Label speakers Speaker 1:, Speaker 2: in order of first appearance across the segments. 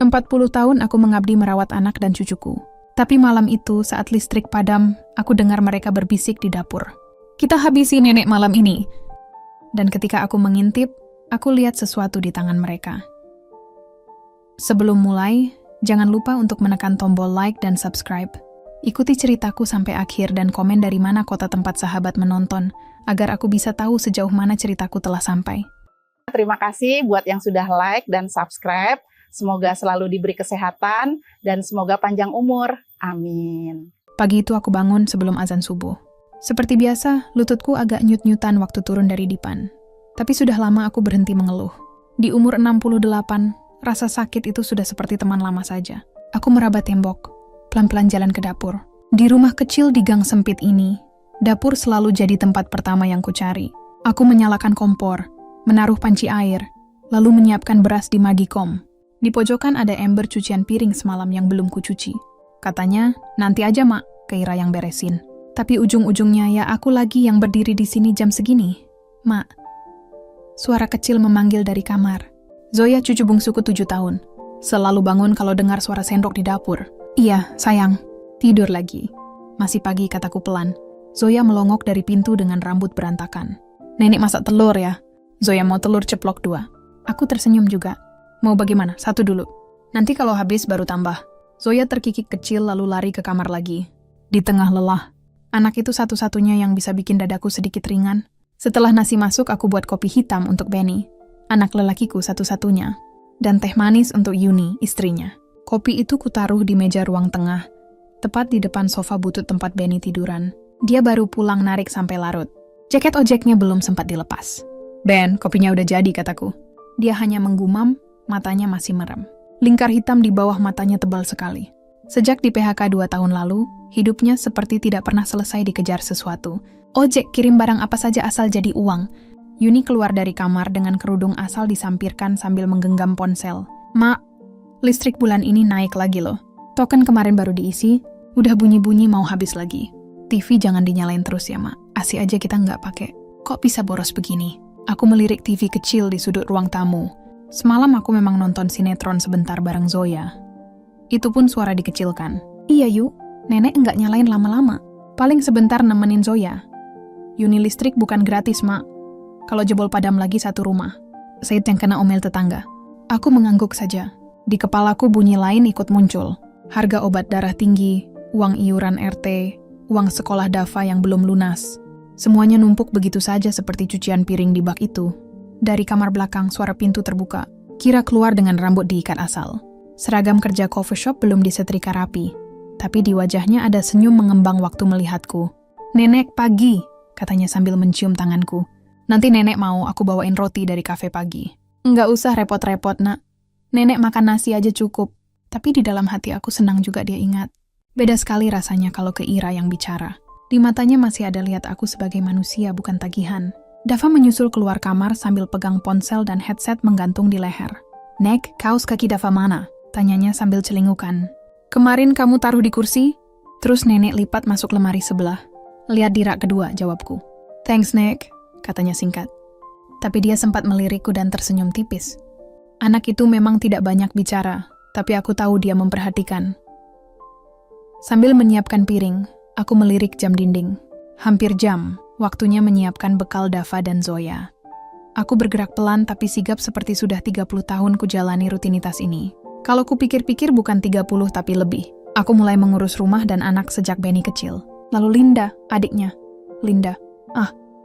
Speaker 1: 40 tahun aku mengabdi merawat anak dan cucuku. Tapi malam itu saat listrik padam, aku dengar mereka berbisik di dapur. Kita habisi nenek malam ini. Dan ketika aku mengintip, aku lihat sesuatu di tangan mereka. Sebelum mulai, jangan lupa untuk menekan tombol like dan subscribe. Ikuti ceritaku sampai akhir dan komen dari mana kota tempat sahabat menonton, agar aku bisa tahu sejauh mana ceritaku telah sampai.
Speaker 2: Terima kasih buat yang sudah like dan subscribe. Semoga selalu diberi kesehatan dan semoga panjang umur. Amin.
Speaker 1: Pagi itu aku bangun sebelum azan subuh. Seperti biasa, lututku agak nyut-nyutan waktu turun dari dipan. Tapi sudah lama aku berhenti mengeluh. Di umur 68, rasa sakit itu sudah seperti teman lama saja. Aku meraba tembok, pelan-pelan jalan ke dapur. Di rumah kecil di gang sempit ini, dapur selalu jadi tempat pertama yang kucari. Aku menyalakan kompor, menaruh panci air, lalu menyiapkan beras di Magicom. Di pojokan ada ember cucian piring semalam yang belum kucuci. Katanya, nanti aja mak, Keira yang beresin. Tapi ujung-ujungnya ya aku lagi yang berdiri di sini jam segini. Mak. Suara kecil memanggil dari kamar. Zoya cucu bungsuku 7 tahun. Selalu bangun kalau dengar suara sendok di dapur. Iya, sayang. Tidur lagi. Masih pagi kataku pelan. Zoya melongok dari pintu dengan rambut berantakan. Nenek masak telur ya. Zoya mau telur ceplok 2. Aku tersenyum juga. Mau bagaimana? 1 dulu. Nanti kalau habis baru tambah. Zoya terkikik kecil lalu lari ke kamar lagi. Di tengah lelah, anak itu satu-satunya yang bisa bikin dadaku sedikit ringan. Setelah nasi masuk, aku buat kopi hitam untuk Benny, anak lelakiku satu-satunya, dan teh manis untuk Yuni, istrinya. Kopi itu kutaruh di meja ruang tengah, tepat di depan sofa butut tempat Benny tiduran. Dia baru pulang narik sampai larut. Jaket ojeknya belum sempat dilepas. Ben, kopinya udah jadi, kataku. Dia hanya menggumam, matanya masih merem. Lingkar hitam di bawah matanya tebal sekali. Sejak di PHK 2 tahun lalu, hidupnya seperti tidak pernah selesai dikejar sesuatu. Ojek kirim barang apa saja asal jadi uang. Yuni keluar dari kamar dengan kerudung asal disampirkan sambil menggenggam ponsel. Mak, listrik bulan ini naik lagi loh. Token kemarin baru diisi, udah bunyi-bunyi mau habis lagi. TV jangan dinyalain terus ya mak, ASI aja kita nggak pakai. Kok bisa boros begini? Aku melirik TV kecil di sudut ruang tamu. Semalam aku memang nonton sinetron sebentar bareng Zoya. Itu pun suara dikecilkan. Iya yuk, nenek enggak nyalain lama-lama. Paling sebentar nemenin Zoya. Yuni listrik bukan gratis, mak. Kalau jebol padam lagi satu rumah. Said yang kena omel tetangga. Aku mengangguk saja. Di kepalaku bunyi lain ikut muncul. Harga obat darah tinggi, uang iuran RT, uang sekolah Dava yang belum lunas. Semuanya numpuk begitu saja seperti cucian piring di bak itu. Dari kamar belakang, suara pintu terbuka. Kira keluar dengan rambut diikat asal. Seragam kerja coffee shop belum disetrika rapi. Tapi di wajahnya ada senyum mengembang waktu melihatku. Nenek pagi, katanya sambil mencium tanganku. Nanti nenek mau aku bawain roti dari kafe pagi. Enggak usah repot-repot, nak. Nenek makan nasi aja cukup. Tapi di dalam hati aku senang juga dia ingat. Beda sekali rasanya kalau Keira yang bicara. Di matanya masih ada lihat aku sebagai manusia, bukan tagihan. Dava menyusul keluar kamar sambil pegang ponsel dan headset menggantung di leher. Nek, kaos kaki Dava mana? Tanyanya sambil celingukan. Kemarin kamu taruh di kursi? Terus nenek lipat masuk lemari sebelah. Lihat di rak kedua, jawabku. Thanks, Nek, katanya singkat. Tapi dia sempat melirikku dan tersenyum tipis. Anak itu memang tidak banyak bicara, tapi aku tahu dia memperhatikan. Sambil menyiapkan piring, aku melirik jam dinding. Hampir jam. Waktunya menyiapkan bekal Dava dan Zoya. Aku bergerak pelan tapi sigap seperti sudah 30 tahun kujalani rutinitas ini. Kalau kupikir-pikir bukan 30 tapi lebih. Aku mulai mengurus rumah dan anak sejak Benny kecil. Lalu Linda, adiknya. Linda.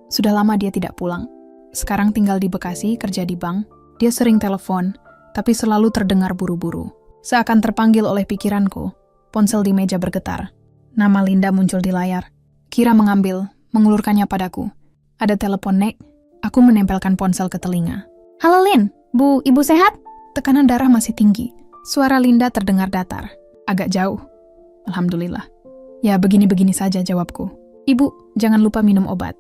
Speaker 1: Sudah lama dia tidak pulang. Sekarang tinggal di Bekasi, kerja di bank. Dia sering telepon, tapi selalu terdengar buru-buru. Seakan terpanggil oleh pikiranku. Ponsel di meja bergetar. Nama Linda muncul di layar. Kira mengambil, mengulurkannya padaku. Ada telepon, Nek. Aku menempelkan ponsel ke telinga. Halo Lin, Bu, Ibu sehat? Tekanan darah masih tinggi. Suara Linda terdengar datar. Agak jauh. Alhamdulillah. Ya, begini-begini saja jawabku. Ibu, jangan lupa minum obat.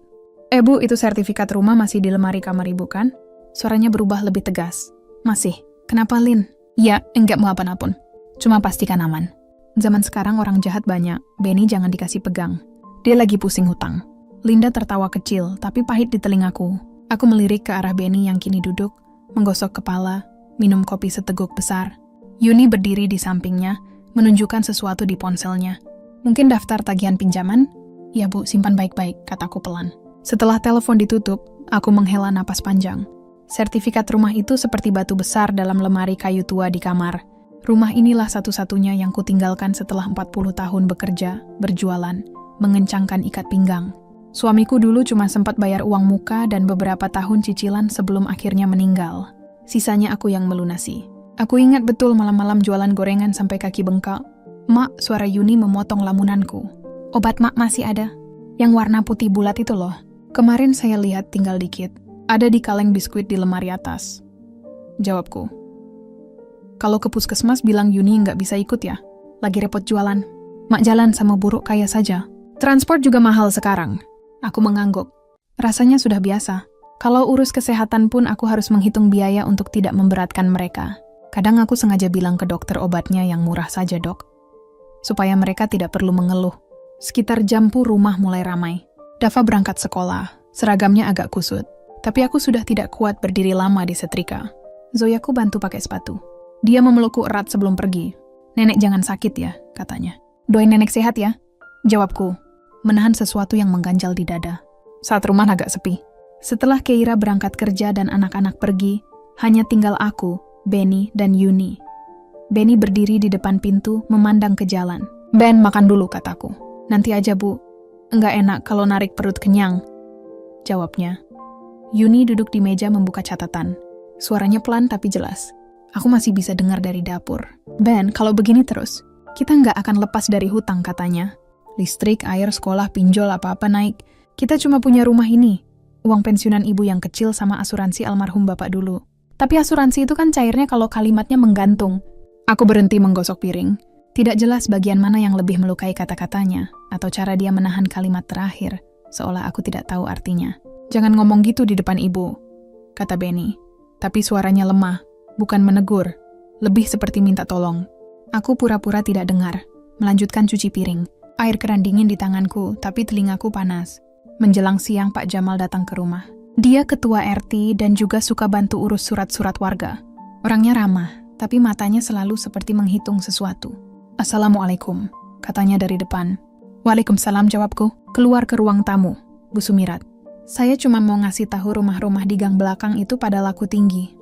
Speaker 1: Bu, itu sertifikat rumah masih di lemari kamar ibu kan? Suaranya berubah lebih tegas. Masih. Kenapa, Lin? Ya, enggak mau apa-apun. Cuma pastikan aman. Zaman sekarang orang jahat banyak. Benny jangan dikasih pegang. Dia lagi pusing hutang. Linda tertawa kecil, tapi pahit di telingaku. Aku melirik ke arah Benny yang kini duduk, menggosok kepala, minum kopi seteguk besar. Yuni berdiri di sampingnya, menunjukkan sesuatu di ponselnya. Mungkin daftar tagihan pinjaman? Ya Bu, simpan baik-baik, kataku pelan. Setelah telepon ditutup, aku menghela napas panjang. Sertifikat rumah itu seperti batu besar dalam lemari kayu tua di kamar. Rumah inilah satu-satunya yang kutinggalkan setelah 40 tahun bekerja, berjualan, mengencangkan ikat pinggang. Suamiku dulu cuma sempat bayar uang muka dan beberapa tahun cicilan sebelum akhirnya meninggal. Sisanya aku yang melunasi. Aku ingat betul malam-malam jualan gorengan sampai kaki bengkak. Mak, suara Yuni memotong lamunanku. Obat Mak masih ada. Yang warna putih bulat itu loh. Kemarin saya lihat tinggal dikit. Ada di kaleng biskuit di lemari atas. Jawabku. Kalau ke puskesmas bilang Yuni nggak bisa ikut ya. Lagi repot jualan. Mak jalan sama buruk kaya saja. Transport juga mahal sekarang. Aku mengangguk. Rasanya sudah biasa. Kalau urus kesehatan pun aku harus menghitung biaya untuk tidak memberatkan mereka. Kadang aku sengaja bilang ke dokter obatnya yang murah saja, Dok. Supaya mereka tidak perlu mengeluh. Sekitar jampu rumah mulai ramai. Dava berangkat sekolah. Seragamnya agak kusut. Tapi aku sudah tidak kuat berdiri lama di setrika. Zoyaku bantu pakai sepatu. Dia memelukku erat sebelum pergi. Nenek jangan sakit ya, katanya. Doain nenek sehat ya, jawabku. Menahan sesuatu yang mengganjal di dada. Saat rumah agak sepi. Setelah Keira berangkat kerja dan anak-anak pergi, hanya tinggal aku, Benny, dan Yuni. Benny berdiri di depan pintu, memandang ke jalan. Ben, makan dulu, kataku. Nanti aja, Bu. Enggak enak kalau narik perut kenyang, jawabnya. Yuni duduk di meja membuka catatan. Suaranya pelan tapi jelas. Aku masih bisa dengar dari dapur. Ben, kalau begini terus, kita nggak akan lepas dari hutang, katanya. Listrik, air, sekolah, pinjol, apa-apa naik. Kita cuma punya rumah ini. Uang pensiunan ibu yang kecil sama asuransi almarhum bapak dulu. Tapi asuransi itu kan cairnya kalau kalimatnya menggantung. Aku berhenti menggosok piring. Tidak jelas bagian mana yang lebih melukai kata-katanya, atau cara dia menahan kalimat terakhir, seolah aku tidak tahu artinya. Jangan ngomong gitu di depan ibu, kata Benny. Tapi suaranya lemah, bukan menegur, lebih seperti minta tolong. Aku pura-pura tidak dengar, melanjutkan cuci piring. Air keran dingin di tanganku, tapi telingaku panas. Menjelang siang Pak Jamal datang ke rumah. Dia ketua RT dan juga suka bantu urus surat-surat warga. Orangnya ramah, tapi matanya selalu seperti menghitung sesuatu. Assalamualaikum, katanya dari depan. Waalaikumsalam, jawabku. Keluar ke ruang tamu, Bu Sumirat. Saya cuma mau ngasih tahu rumah-rumah di gang belakang itu pada laku tinggi.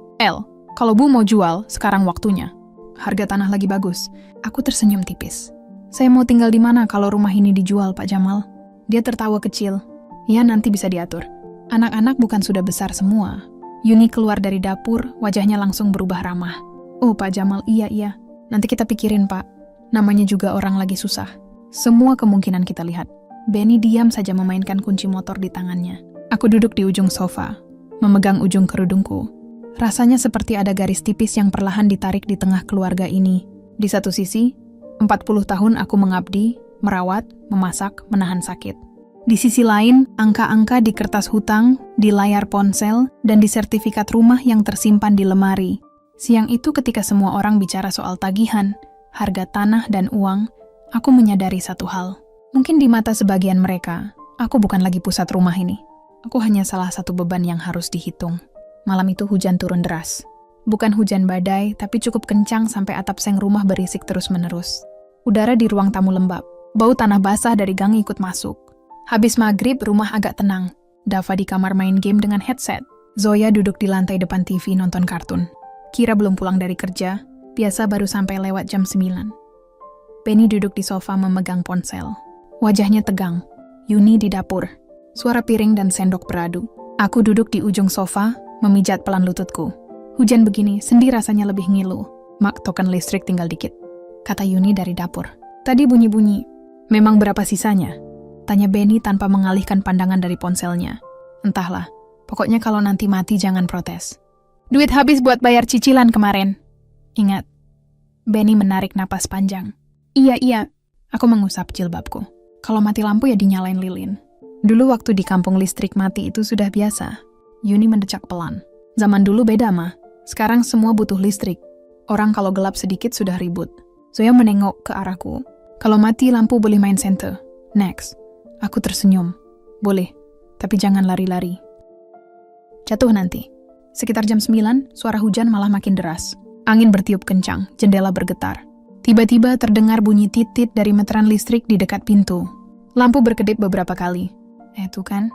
Speaker 1: Kalau Bu mau jual, sekarang waktunya. Harga tanah lagi bagus. Aku tersenyum tipis. Saya mau tinggal di mana kalau rumah ini dijual, Pak Jamal? Dia tertawa kecil. Ya, nanti bisa diatur. Anak-anak bukan sudah besar semua. Yuni keluar dari dapur, wajahnya langsung berubah ramah. Oh, Pak Jamal, iya. Nanti kita pikirin, Pak. Namanya juga orang lagi susah. Semua kemungkinan kita lihat. Benny diam saja memainkan kunci motor di tangannya. Aku duduk di ujung sofa, memegang ujung kerudungku. Rasanya seperti ada garis tipis yang perlahan ditarik di tengah keluarga ini. Di satu sisi, 40 tahun aku mengabdi, merawat, memasak, menahan sakit. Di sisi lain, angka-angka di kertas hutang, di layar ponsel, dan di sertifikat rumah yang tersimpan di lemari. Siang itu ketika semua orang bicara soal tagihan, harga tanah dan uang, aku menyadari satu hal. Mungkin di mata sebagian mereka, aku bukan lagi pusat rumah ini. Aku hanya salah satu beban yang harus dihitung. Malam itu hujan turun deras. Bukan hujan badai, tapi cukup kencang sampai atap seng rumah berisik terus-menerus. Udara di ruang tamu lembab. Bau tanah basah dari gang ikut masuk. Habis maghrib, rumah agak tenang. Dava di kamar main game dengan headset. Zoya duduk di lantai depan TV nonton kartun. Kira belum pulang dari kerja, biasa baru sampai lewat jam 9. Benny duduk di sofa memegang ponsel. Wajahnya tegang. Yuni di dapur. Suara piring dan sendok beradu. Aku duduk di ujung sofa, memijat pelan lututku. Hujan begini, sendi rasanya lebih ngilu. Mak, token listrik tinggal dikit, kata Yuni dari dapur. Tadi bunyi-bunyi. Memang berapa sisanya? Tanya Benny tanpa mengalihkan pandangan dari ponselnya. Entahlah, pokoknya kalau nanti mati jangan protes. Duit habis buat bayar cicilan kemarin. Ingat. Benny menarik napas panjang. Iya. Aku mengusap jilbabku. Kalau mati lampu ya dinyalain lilin. Dulu waktu di kampung listrik mati itu sudah biasa. Yuni mendecak pelan. Zaman dulu beda, mah. Sekarang semua butuh listrik. Orang kalau gelap sedikit sudah ribut. Zoya menengok ke arahku. Kalau mati lampu boleh main senter. Next. Aku tersenyum. Boleh, tapi jangan lari-lari. Jatuh nanti. Sekitar jam 9, suara hujan malah makin deras. Angin bertiup kencang, jendela bergetar. Tiba-tiba terdengar bunyi titit dari meteran listrik di dekat pintu. Lampu berkedip beberapa kali. Tuh kan?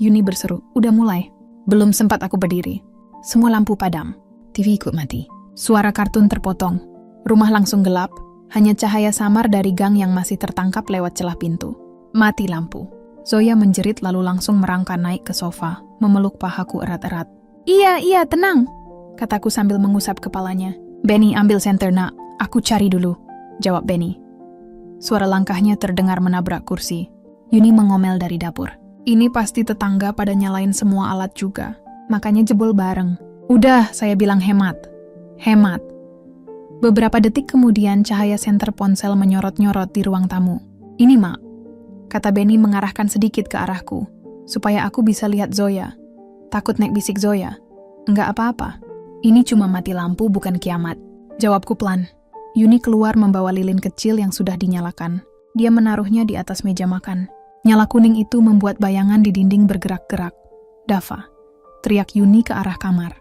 Speaker 1: Yuni berseru, udah mulai. Belum sempat aku berdiri. Semua lampu padam. TV ikut mati. Suara kartun terpotong. Rumah langsung gelap, hanya cahaya samar dari gang yang masih tertangkap lewat celah pintu. Mati lampu. Zoya menjerit lalu langsung merangkak naik ke sofa, memeluk pahaku erat-erat. Iya, tenang, kataku sambil mengusap kepalanya. Benny, ambil senter nak, aku cari dulu, jawab Benny. Suara langkahnya terdengar menabrak kursi. Yuni mengomel dari dapur. Ini pasti tetangga pada nyalain semua alat juga, makanya jebol bareng. Udah, saya bilang hemat. Hemat. Beberapa detik kemudian cahaya senter ponsel menyorot-nyorot di ruang tamu. Ini mak, kata Benny mengarahkan sedikit ke arahku, supaya aku bisa lihat Zoya. Takut nek bisik Zoya. Enggak apa-apa. Ini cuma mati lampu bukan kiamat. Jawabku pelan. Yuni keluar membawa lilin kecil yang sudah dinyalakan. Dia menaruhnya di atas meja makan. Nyala kuning itu membuat bayangan di dinding bergerak-gerak. Dava, teriak Yuni ke arah kamar.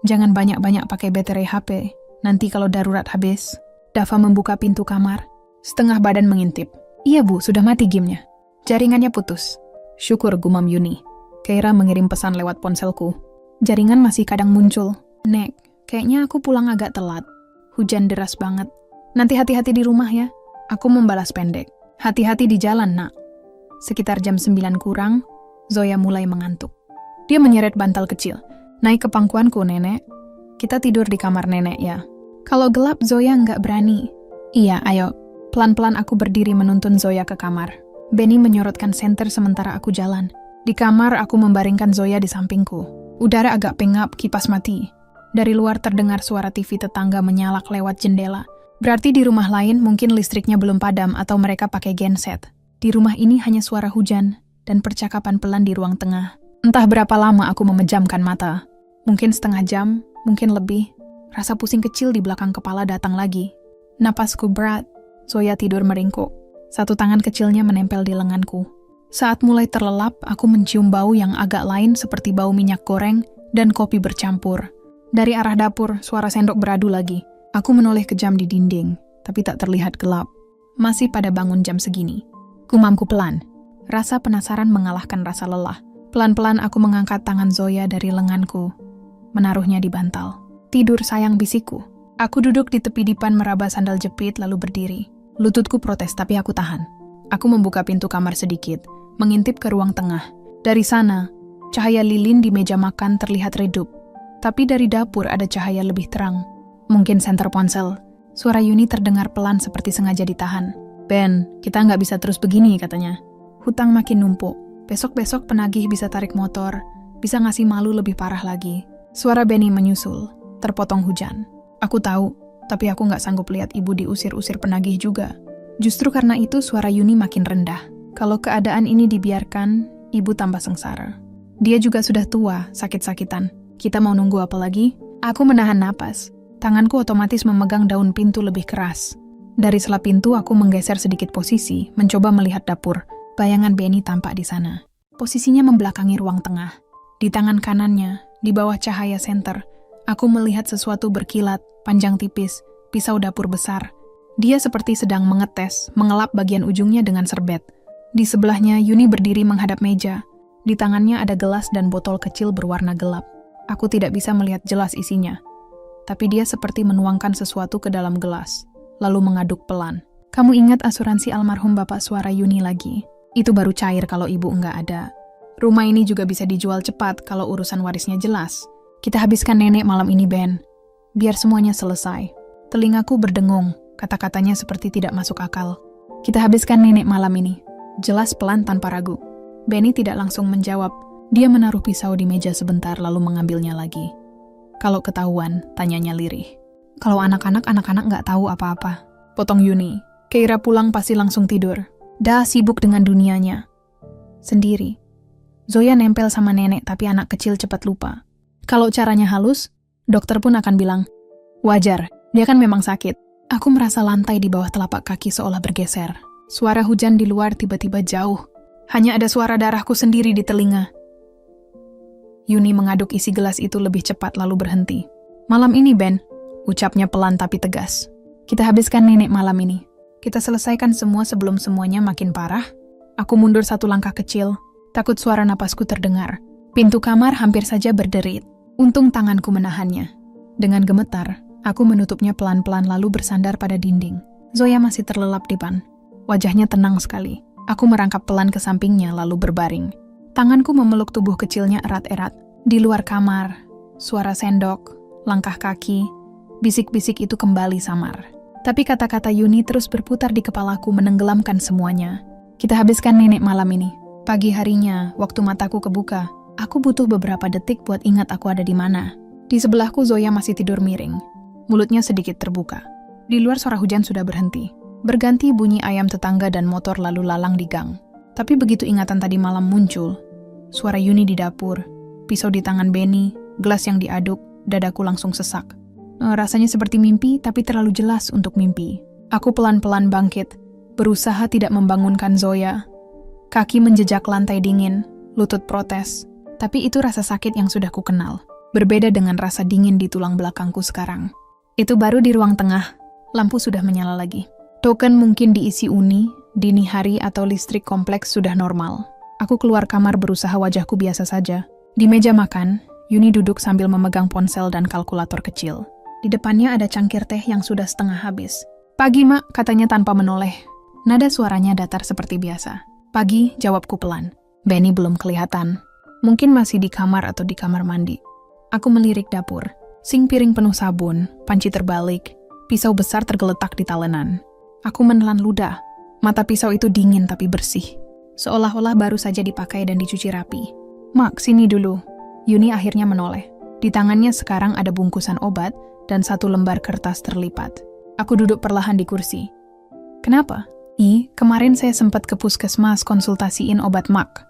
Speaker 1: Jangan banyak-banyak pakai baterai HP. Nanti kalau darurat habis. Dava membuka pintu kamar. Setengah badan mengintip. Iya bu, sudah mati gamenya. Jaringannya putus. Syukur, gumam Yuni. Keira mengirim pesan lewat ponselku. Jaringan masih kadang muncul. Nek, kayaknya aku pulang agak telat. Hujan deras banget. Nanti hati-hati di rumah ya. Aku membalas pendek. Hati-hati di jalan, nak. Sekitar jam 9 kurang, Zoya mulai mengantuk. Dia menyeret bantal kecil. Naik ke pangkuanku, nenek. Kita tidur di kamar nenek ya. Kalau gelap, Zoya nggak berani. Iya, ayo. Pelan-pelan aku berdiri menuntun Zoya ke kamar. Benny menyorotkan senter sementara aku jalan. Di kamar, aku membaringkan Zoya di sampingku. Udara agak pengap, kipas mati. Dari luar terdengar suara TV tetangga menyalak lewat jendela. Berarti di rumah lain mungkin listriknya belum padam atau mereka pakai genset. Di rumah ini hanya suara hujan dan percakapan pelan di ruang tengah. Entah berapa lama aku memejamkan mata. Mungkin setengah jam, mungkin lebih. Rasa pusing kecil di belakang kepala datang lagi. Napasku berat. Zoya tidur meringkuk. Satu tangan kecilnya menempel di lenganku. Saat mulai terlelap, aku mencium bau yang agak lain seperti bau minyak goreng dan kopi bercampur. Dari arah dapur, suara sendok beradu lagi. Aku menoleh kejam di dinding, tapi tak terlihat gelap. Masih pada bangun jam segini. Gumamku pelan. Rasa penasaran mengalahkan rasa lelah. Pelan-pelan aku mengangkat tangan Zoya dari lenganku, menaruhnya di bantal. Tidur sayang, bisikku. Aku duduk di tepi dipan meraba sandal jepit lalu berdiri. Lututku protes tapi aku tahan. Aku membuka pintu kamar sedikit, mengintip ke ruang tengah. Dari sana, cahaya lilin di meja makan terlihat redup. Tapi dari dapur ada cahaya lebih terang. Mungkin senter ponsel. Suara Yuni terdengar pelan seperti sengaja ditahan. Ben, kita nggak bisa terus begini katanya. Hutang makin numpuk. Besok-besok penagih bisa tarik motor, bisa ngasih malu lebih parah lagi. Suara Benny menyusul, terpotong hujan. Aku tahu, tapi aku nggak sanggup lihat ibu diusir-usir penagih juga. Justru karena itu suara Yuni makin rendah. Kalau keadaan ini dibiarkan, ibu tambah sengsara. Dia juga sudah tua, sakit-sakitan. Kita mau nunggu apa lagi? Aku menahan napas. Tanganku otomatis memegang daun pintu lebih keras. Dari sela pintu aku menggeser sedikit posisi, mencoba melihat dapur. Bayangan Benny tampak di sana. Posisinya membelakangi ruang tengah. Di tangan kanannya, di bawah cahaya senter, aku melihat sesuatu berkilat, panjang tipis, pisau dapur besar. Dia seperti sedang mengetes, mengelap bagian ujungnya dengan serbet. Di sebelahnya, Yuni berdiri menghadap meja. Di tangannya ada gelas dan botol kecil berwarna gelap. Aku tidak bisa melihat jelas isinya. Tapi dia seperti menuangkan sesuatu ke dalam gelas, lalu mengaduk pelan. Kamu ingat asuransi almarhum Bapak Suara Yuni lagi? Itu baru cair kalau ibu nggak ada. Rumah ini juga bisa dijual cepat kalau urusan warisnya jelas. Kita habiskan nenek malam ini, Ben. Biar semuanya selesai. Telingaku berdengung, kata-katanya seperti tidak masuk akal. Kita habiskan nenek malam ini. Jelas pelan tanpa ragu. Benny tidak langsung menjawab. Dia menaruh pisau di meja sebentar lalu mengambilnya lagi. Kalau ketahuan, tanyanya lirih. Kalau anak-anak nggak tahu apa-apa. Potong Yuni. Keira pulang pasti langsung tidur. Dah sibuk dengan dunianya. Sendiri. Zoya nempel sama nenek tapi anak kecil cepat lupa. Kalau caranya halus, dokter pun akan bilang, wajar, dia kan memang sakit. Aku merasa lantai di bawah telapak kaki seolah bergeser. Suara hujan di luar tiba-tiba jauh. Hanya ada suara darahku sendiri di telinga. Yuni mengaduk isi gelas itu lebih cepat lalu berhenti. Malam ini, Ben, ucapnya pelan tapi tegas. Kita habiskan nenek malam ini. Kita selesaikan semua sebelum semuanya makin parah. Aku mundur 1 langkah kecil, takut suara napasku terdengar. Pintu kamar hampir saja berderit. Untung tanganku menahannya. Dengan gemetar, aku menutupnya pelan-pelan lalu bersandar pada dinding. Zoya masih terlelap di depan. Wajahnya tenang sekali. Aku merangkap pelan ke sampingnya lalu berbaring. Tanganku memeluk tubuh kecilnya erat-erat. Di luar kamar, suara sendok, langkah kaki, bisik-bisik itu kembali samar. Tapi kata-kata Yuni terus berputar di kepalaku menenggelamkan semuanya. Kita habiskan nenek malam ini. Pagi harinya, waktu mataku kebuka, aku butuh beberapa detik buat ingat aku ada di mana. Di sebelahku Zoya masih tidur miring. Mulutnya sedikit terbuka. Di luar suara hujan sudah berhenti. Berganti bunyi ayam tetangga dan motor lalu lalang di gang. Tapi begitu ingatan tadi malam muncul, suara Yuni di dapur, pisau di tangan Benny, gelas yang diaduk, dadaku langsung sesak. Rasanya seperti mimpi, tapi terlalu jelas untuk mimpi. Aku pelan-pelan bangkit, berusaha tidak membangunkan Zoya. Kaki menjejak lantai dingin, lutut protes. Tapi itu rasa sakit yang sudah ku kenal. Berbeda dengan rasa dingin di tulang belakangku sekarang. Itu baru di ruang tengah, lampu sudah menyala lagi. Token mungkin diisi Uni, dini hari atau listrik kompleks sudah normal. Aku keluar kamar berusaha wajahku biasa saja. Di meja makan, Yuni duduk sambil memegang ponsel dan kalkulator kecil. Di depannya ada cangkir teh yang sudah setengah habis. "Pagi, Mak," katanya tanpa menoleh. Nada suaranya datar seperti biasa. "Pagi," jawabku pelan. Benny belum kelihatan. Mungkin masih di kamar atau di kamar mandi. Aku melirik dapur. Sink piring penuh sabun, panci terbalik, pisau besar tergeletak di talenan. Aku menelan ludah. Mata pisau itu dingin tapi bersih. Seolah-olah baru saja dipakai dan dicuci rapi. "Mak, sini dulu." Yuni akhirnya menoleh. Di tangannya sekarang ada bungkusan obat dan 1 lembar kertas terlipat. Aku duduk perlahan di kursi. "Kenapa?" Kemarin saya sempat ke puskesmas konsultasiin obat Mak.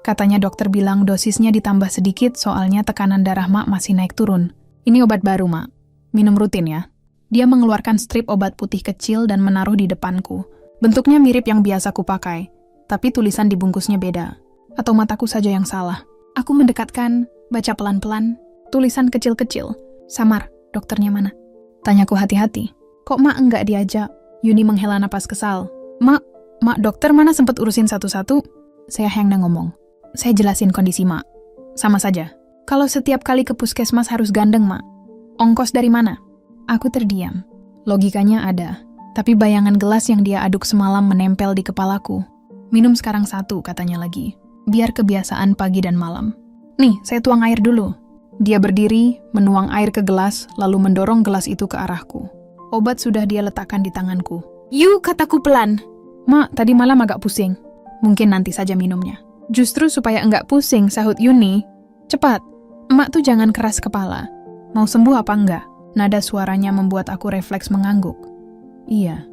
Speaker 1: Katanya dokter bilang dosisnya ditambah sedikit soalnya tekanan darah Mak masih naik turun. Ini obat baru, Mak. Minum rutin ya." Dia mengeluarkan strip obat putih kecil dan menaruh di depanku. Bentuknya mirip yang biasa ku pakai, tapi tulisan di bungkusnya beda. Atau mataku saja yang salah. Aku mendekatkan, baca pelan-pelan, tulisan kecil-kecil. "Samar, dokternya mana?" Tanyaku hati-hati. "Kok Mak enggak diajak?" Yuni menghela napas kesal. Mak dokter mana sempat urusin satu-satu?" Saya yang ngomong. "Saya jelasin kondisi Mak." "Sama saja. Kalau setiap kali ke puskesmas harus gandeng, Mak. Ongkos dari mana?" Aku terdiam. Logikanya ada. Tapi bayangan gelas yang dia aduk semalam menempel di kepalaku. "Minum sekarang 1, katanya lagi. Biar kebiasaan pagi dan malam. Nih, saya tuang air dulu." Dia berdiri, menuang air ke gelas, lalu mendorong gelas itu ke arahku. Obat sudah dia letakkan di tanganku. "Yuk," kataku pelan. "Mak, tadi malam agak pusing. Mungkin nanti saja minumnya." "Justru supaya enggak pusing," sahut Yuni. "Cepat, Emak tuh jangan keras kepala. Mau sembuh apa enggak?" Nada suaranya membuat aku refleks mengangguk. "Iya."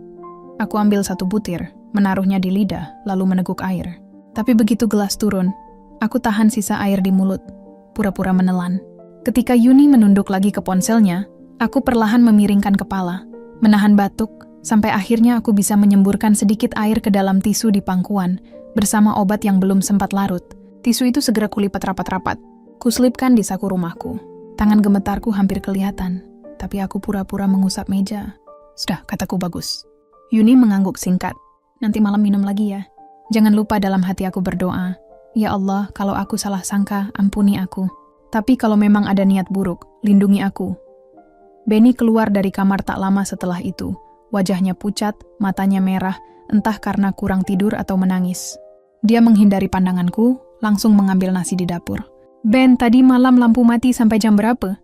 Speaker 1: Aku ambil 1 butir, menaruhnya di lidah, lalu meneguk air. Tapi begitu gelas turun, aku tahan sisa air di mulut, pura-pura menelan. Ketika Yuni menunduk lagi ke ponselnya, aku perlahan memiringkan kepala, menahan batuk, sampai akhirnya aku bisa menyemburkan sedikit air ke dalam tisu di pangkuan, bersama obat yang belum sempat larut. Tisu itu segera kulipat rapat-rapat. Kuselipkan di saku rumahku. Tangan gemetarku hampir kelihatan, tapi aku pura-pura mengusap meja. "Sudah," kataku bagus. Yuni mengangguk singkat. "Nanti malam minum lagi ya. Jangan lupa dalam hati aku berdoa. Ya Allah, kalau aku salah sangka, ampuni aku. Tapi kalau memang ada niat buruk, lindungi aku." Benny keluar dari kamar tak lama setelah itu. Wajahnya pucat, matanya merah, entah karena kurang tidur atau menangis. Dia menghindari pandanganku, langsung mengambil nasi di dapur. "Ben, tadi malam lampu mati sampai jam berapa?"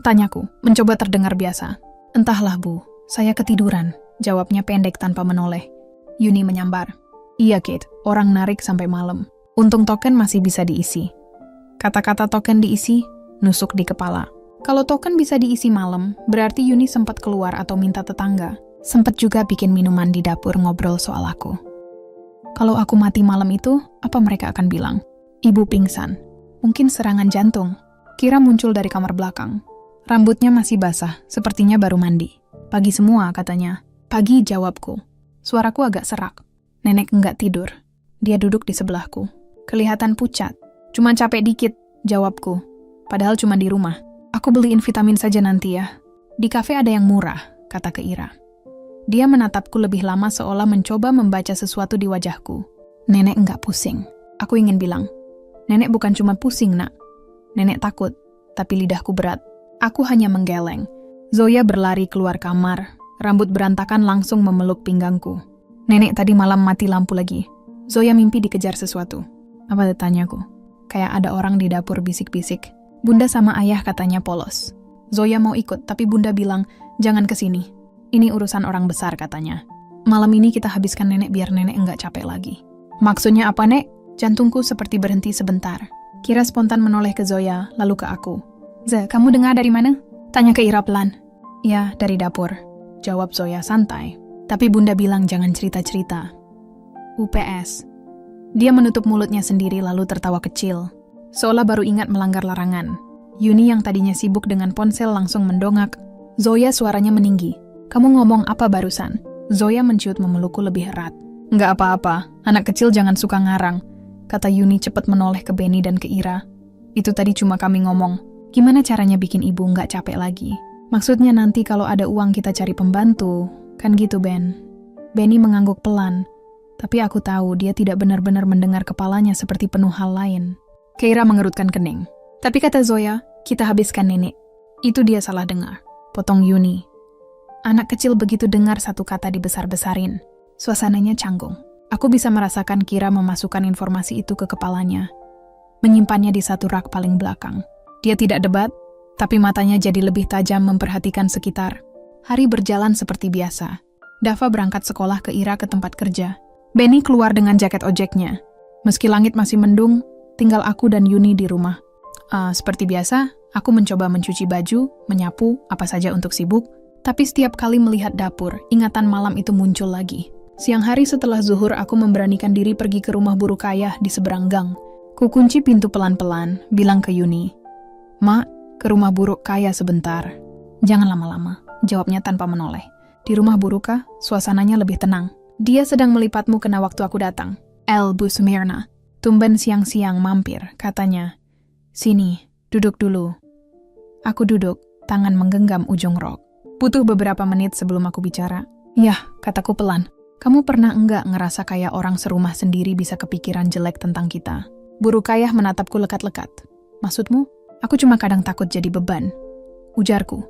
Speaker 1: Tanyaku, mencoba terdengar biasa. "Entahlah, Bu. Saya ketiduran," jawabnya pendek tanpa menoleh. Yuni menyambar. "Iya, Kate. Orang narik sampai malam. Untung token masih bisa diisi." Kata-kata token diisi, nusuk di kepala. Kalau token bisa diisi malam, berarti Yuni sempat keluar atau minta tetangga. Sempat juga bikin minuman di dapur ngobrol soal aku. Kalau aku mati malam itu, apa mereka akan bilang? Ibu pingsan. Mungkin serangan jantung. Kira muncul dari kamar belakang. Rambutnya masih basah, sepertinya baru mandi. "Pagi semua," katanya. "Pagi," jawabku. Suaraku agak serak. Nenek enggak tidur. Dia duduk di sebelahku. Kelihatan pucat. "Cuma capek dikit," jawabku. Padahal cuma di rumah. "Aku beliin vitamin saja nanti ya." Di kafe ada yang murah, kata Keira. Dia menatapku lebih lama seolah mencoba membaca sesuatu di wajahku. Nenek enggak pusing. Aku ingin bilang, nenek bukan cuma pusing, nak. Nenek takut, tapi lidahku berat. Aku hanya menggeleng. Zoya berlari keluar kamar, rambut berantakan langsung memeluk pinggangku. Nenek tadi malam mati lampu lagi. Zoya mimpi dikejar sesuatu. Apa tanyaku? Kayak ada orang di dapur bisik-bisik. Bunda sama ayah katanya polos. Zoya mau ikut, tapi Bunda bilang, jangan kesini. Ini urusan orang besar katanya. Malam ini kita habiskan nenek biar nenek enggak capek lagi. Maksudnya apa, Nek? Jantungku seperti berhenti sebentar. Kira spontan menoleh ke Zoya, lalu ke aku. Kamu dengar dari mana? Tanya Keira pelan. Ya, dari dapur. Jawab Zoya santai. Tapi Bunda bilang jangan cerita-cerita. UPS. Dia menutup mulutnya sendiri lalu tertawa kecil. Seolah baru ingat melanggar larangan. Yuni yang tadinya sibuk dengan ponsel langsung mendongak. Zoya suaranya meninggi. Kamu ngomong apa barusan? Zoya menciut memelukku lebih erat. Nggak apa-apa, anak kecil jangan suka ngarang. Kata Yuni cepat menoleh ke Benny dan ke Ira. Itu tadi cuma kami ngomong. Gimana caranya bikin ibu nggak capek lagi? Maksudnya nanti kalau ada uang kita cari pembantu. Kan gitu, Ben. Benny mengangguk pelan. Tapi aku tahu dia tidak benar-benar mendengar kepalanya seperti penuh hal lain. Keira mengerutkan kening. Tapi kata Zoya, kita habiskan nenek. Itu dia salah dengar. Potong Yuni. Anak kecil begitu dengar satu kata dibesar-besarin. Suasananya canggung. Aku bisa merasakan Kira memasukkan informasi itu ke kepalanya. Menyimpannya di satu rak paling belakang. Dia tidak debat, tapi matanya jadi lebih tajam memperhatikan sekitar. Hari berjalan seperti biasa. Dava berangkat sekolah ke Ira ke tempat kerja. Benny keluar dengan jaket ojeknya. Meski langit masih mendung, tinggal aku dan Yuni di rumah. Seperti biasa, aku mencoba mencuci baju, menyapu, apa saja untuk sibuk. Tapi setiap kali melihat dapur, ingatan malam itu muncul lagi. Siang hari setelah zuhur, aku memberanikan diri pergi ke rumah buruk ayah di seberang gang. Kukunci pintu pelan-pelan, bilang ke Yuni, "Mak, ke rumah buruk kaya sebentar." "Jangan lama-lama," jawabnya tanpa menoleh. Di rumah buruk suasananya lebih tenang. Dia sedang melipatmu kena waktu aku datang. Bu Sumirna. Tumben siang-siang mampir, katanya. "Sini, duduk dulu." Aku duduk, tangan menggenggam ujung rok. Butuh beberapa menit sebelum aku bicara. "Yah," kataku pelan. "Kamu pernah enggak ngerasa kayak orang serumah sendiri bisa kepikiran jelek tentang kita?" Buruk ayah menatapku lekat-lekat. "Maksudmu?" "Aku cuma kadang takut jadi beban," ujarku.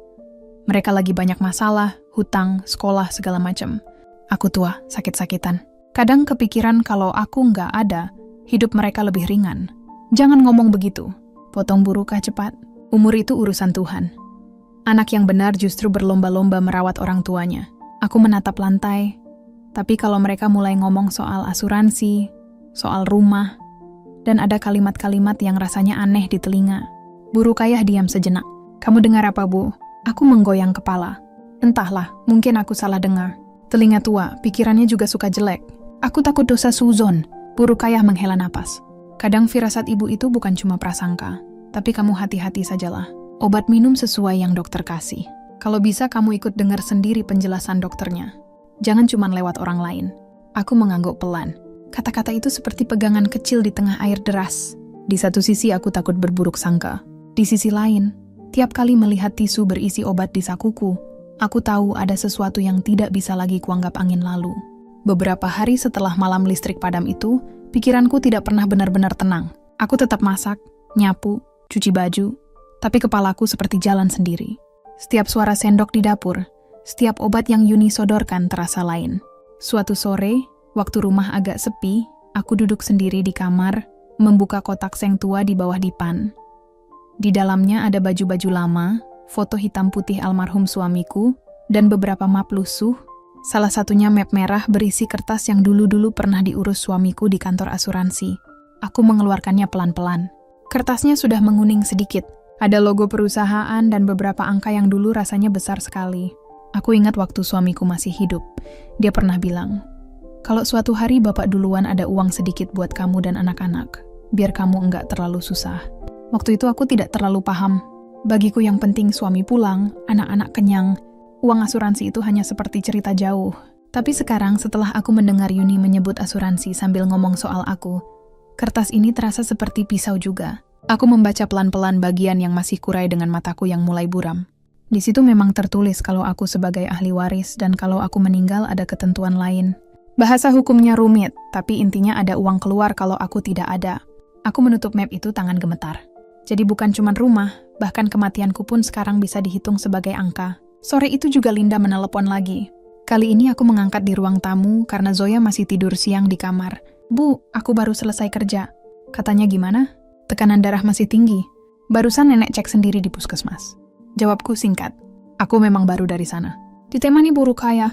Speaker 1: "Mereka lagi banyak masalah, hutang, sekolah, segala macam. Aku tua, sakit-sakitan. Kadang kepikiran kalau aku nggak ada, hidup mereka lebih ringan." "Jangan ngomong begitu," potong Burukah cepat. "Umur itu urusan Tuhan. Anak yang benar justru berlomba-lomba merawat orang tuanya." Aku menatap lantai, tapi kalau mereka mulai ngomong soal asuransi, soal rumah, dan ada kalimat-kalimat yang rasanya aneh di telinga. Buruk ayah diam sejenak. "Kamu dengar apa, Bu?" Aku menggoyang kepala. Entahlah, mungkin aku salah dengar. Telinga tua, pikirannya juga suka jelek. "Aku takut dosa suzon." Buruk ayah menghela napas. "Kadang firasat ibu itu bukan cuma prasangka, tapi kamu hati-hati sajalah. Obat minum sesuai yang dokter kasih. Kalau bisa kamu ikut dengar sendiri penjelasan dokternya. Jangan cuma lewat orang lain." Aku mengangguk pelan. Kata-kata itu seperti pegangan kecil di tengah air deras. Di satu sisi aku takut berburuk sangka. Di sisi lain, tiap kali melihat tisu berisi obat di sakuku, aku tahu ada sesuatu yang tidak bisa lagi kuanggap angin lalu. Beberapa hari setelah malam listrik padam itu, pikiranku tidak pernah benar-benar tenang. Aku tetap masak, nyapu, cuci baju, tapi kepalaku seperti jalan sendiri. Setiap suara sendok di dapur, setiap obat yang Yuni sodorkan terasa lain. Suatu sore, waktu rumah agak sepi, aku duduk sendiri di kamar, membuka kotak seng tua di bawah dipan. Di dalamnya ada baju-baju lama, foto hitam putih almarhum suamiku, dan beberapa map lusuh. Salah satunya map merah berisi kertas yang dulu-dulu pernah diurus suamiku di kantor asuransi. Aku mengeluarkannya pelan-pelan. Kertasnya sudah menguning sedikit. Ada logo perusahaan dan beberapa angka yang dulu rasanya besar sekali. Aku ingat waktu suamiku masih hidup. Dia pernah bilang, "Kalau suatu hari bapak duluan ada uang sedikit buat kamu dan anak-anak, biar kamu enggak terlalu susah." Waktu itu aku tidak terlalu paham. Bagiku yang penting suami pulang, anak-anak kenyang. Uang asuransi itu hanya seperti cerita jauh. Tapi sekarang setelah aku mendengar Yuni menyebut asuransi sambil ngomong soal aku, kertas ini terasa seperti pisau juga. Aku membaca pelan-pelan bagian yang masih kurai dengan mataku yang mulai buram. Di situ memang tertulis kalau aku sebagai ahli waris dan kalau aku meninggal ada ketentuan lain. Bahasa hukumnya rumit, tapi intinya ada uang keluar kalau aku tidak ada. Aku menutup map itu tangan gemetar. Jadi bukan cuma rumah, bahkan kematianku pun sekarang bisa dihitung sebagai angka. Sore itu juga Linda menelepon lagi. Kali ini aku mengangkat di ruang tamu karena Zoya masih tidur siang di kamar. Bu, aku baru selesai kerja. Katanya gimana? Tekanan darah masih tinggi. Barusan nenek cek sendiri di puskesmas. Jawabku singkat. Aku memang baru dari sana. Ditemani Bu Rukaya.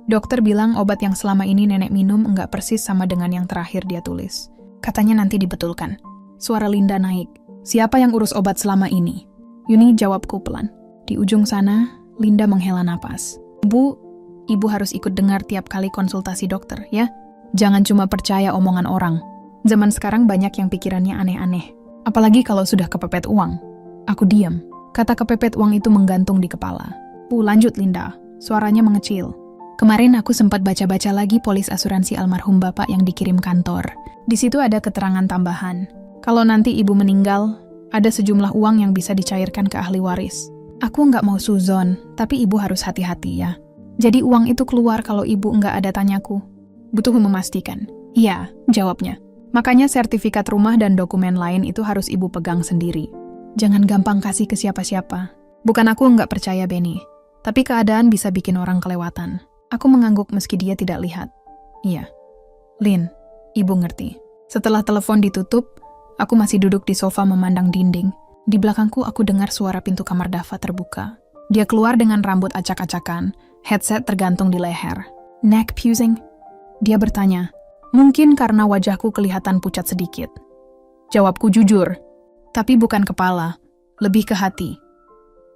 Speaker 1: Dokter bilang obat yang selama ini nenek minum enggak persis sama dengan yang terakhir dia tulis. Katanya nanti dibetulkan. Suara Linda naik. Siapa yang urus obat selama ini? Yuni jawabku pelan. Di ujung sana, Linda menghela napas. Bu, ibu harus ikut dengar tiap kali konsultasi dokter, ya? Jangan cuma percaya omongan orang. Zaman sekarang banyak yang pikirannya aneh-aneh. Apalagi kalau sudah kepepet uang. Aku diam. Kata kepepet uang itu menggantung di kepala. Bu, lanjut Linda. Suaranya mengecil. Kemarin aku sempat baca-baca lagi polis asuransi almarhum bapak yang dikirim kantor. Di situ ada keterangan tambahan. Kalau nanti ibu meninggal, ada sejumlah uang yang bisa dicairkan ke ahli waris. Aku nggak mau suzon, tapi ibu harus hati-hati ya. Jadi uang itu keluar kalau ibu nggak ada tanyaku. Butuh memastikan. Iya, jawabnya. Makanya sertifikat rumah dan dokumen lain itu harus ibu pegang sendiri. Jangan gampang kasih ke siapa-siapa. Bukan aku nggak percaya Benny, tapi keadaan bisa bikin orang kelewatan. Aku mengangguk meski dia tidak lihat. Iya. Lin, ibu ngerti. Setelah telepon ditutup, aku masih duduk di sofa memandang dinding. Di belakangku aku dengar suara pintu kamar Dava terbuka. Dia keluar dengan rambut acak-acakan, headset tergantung di leher. Neck pusing? Dia bertanya. Mungkin karena wajahku kelihatan pucat sedikit. Jawabku jujur. Tapi bukan kepala, lebih ke hati.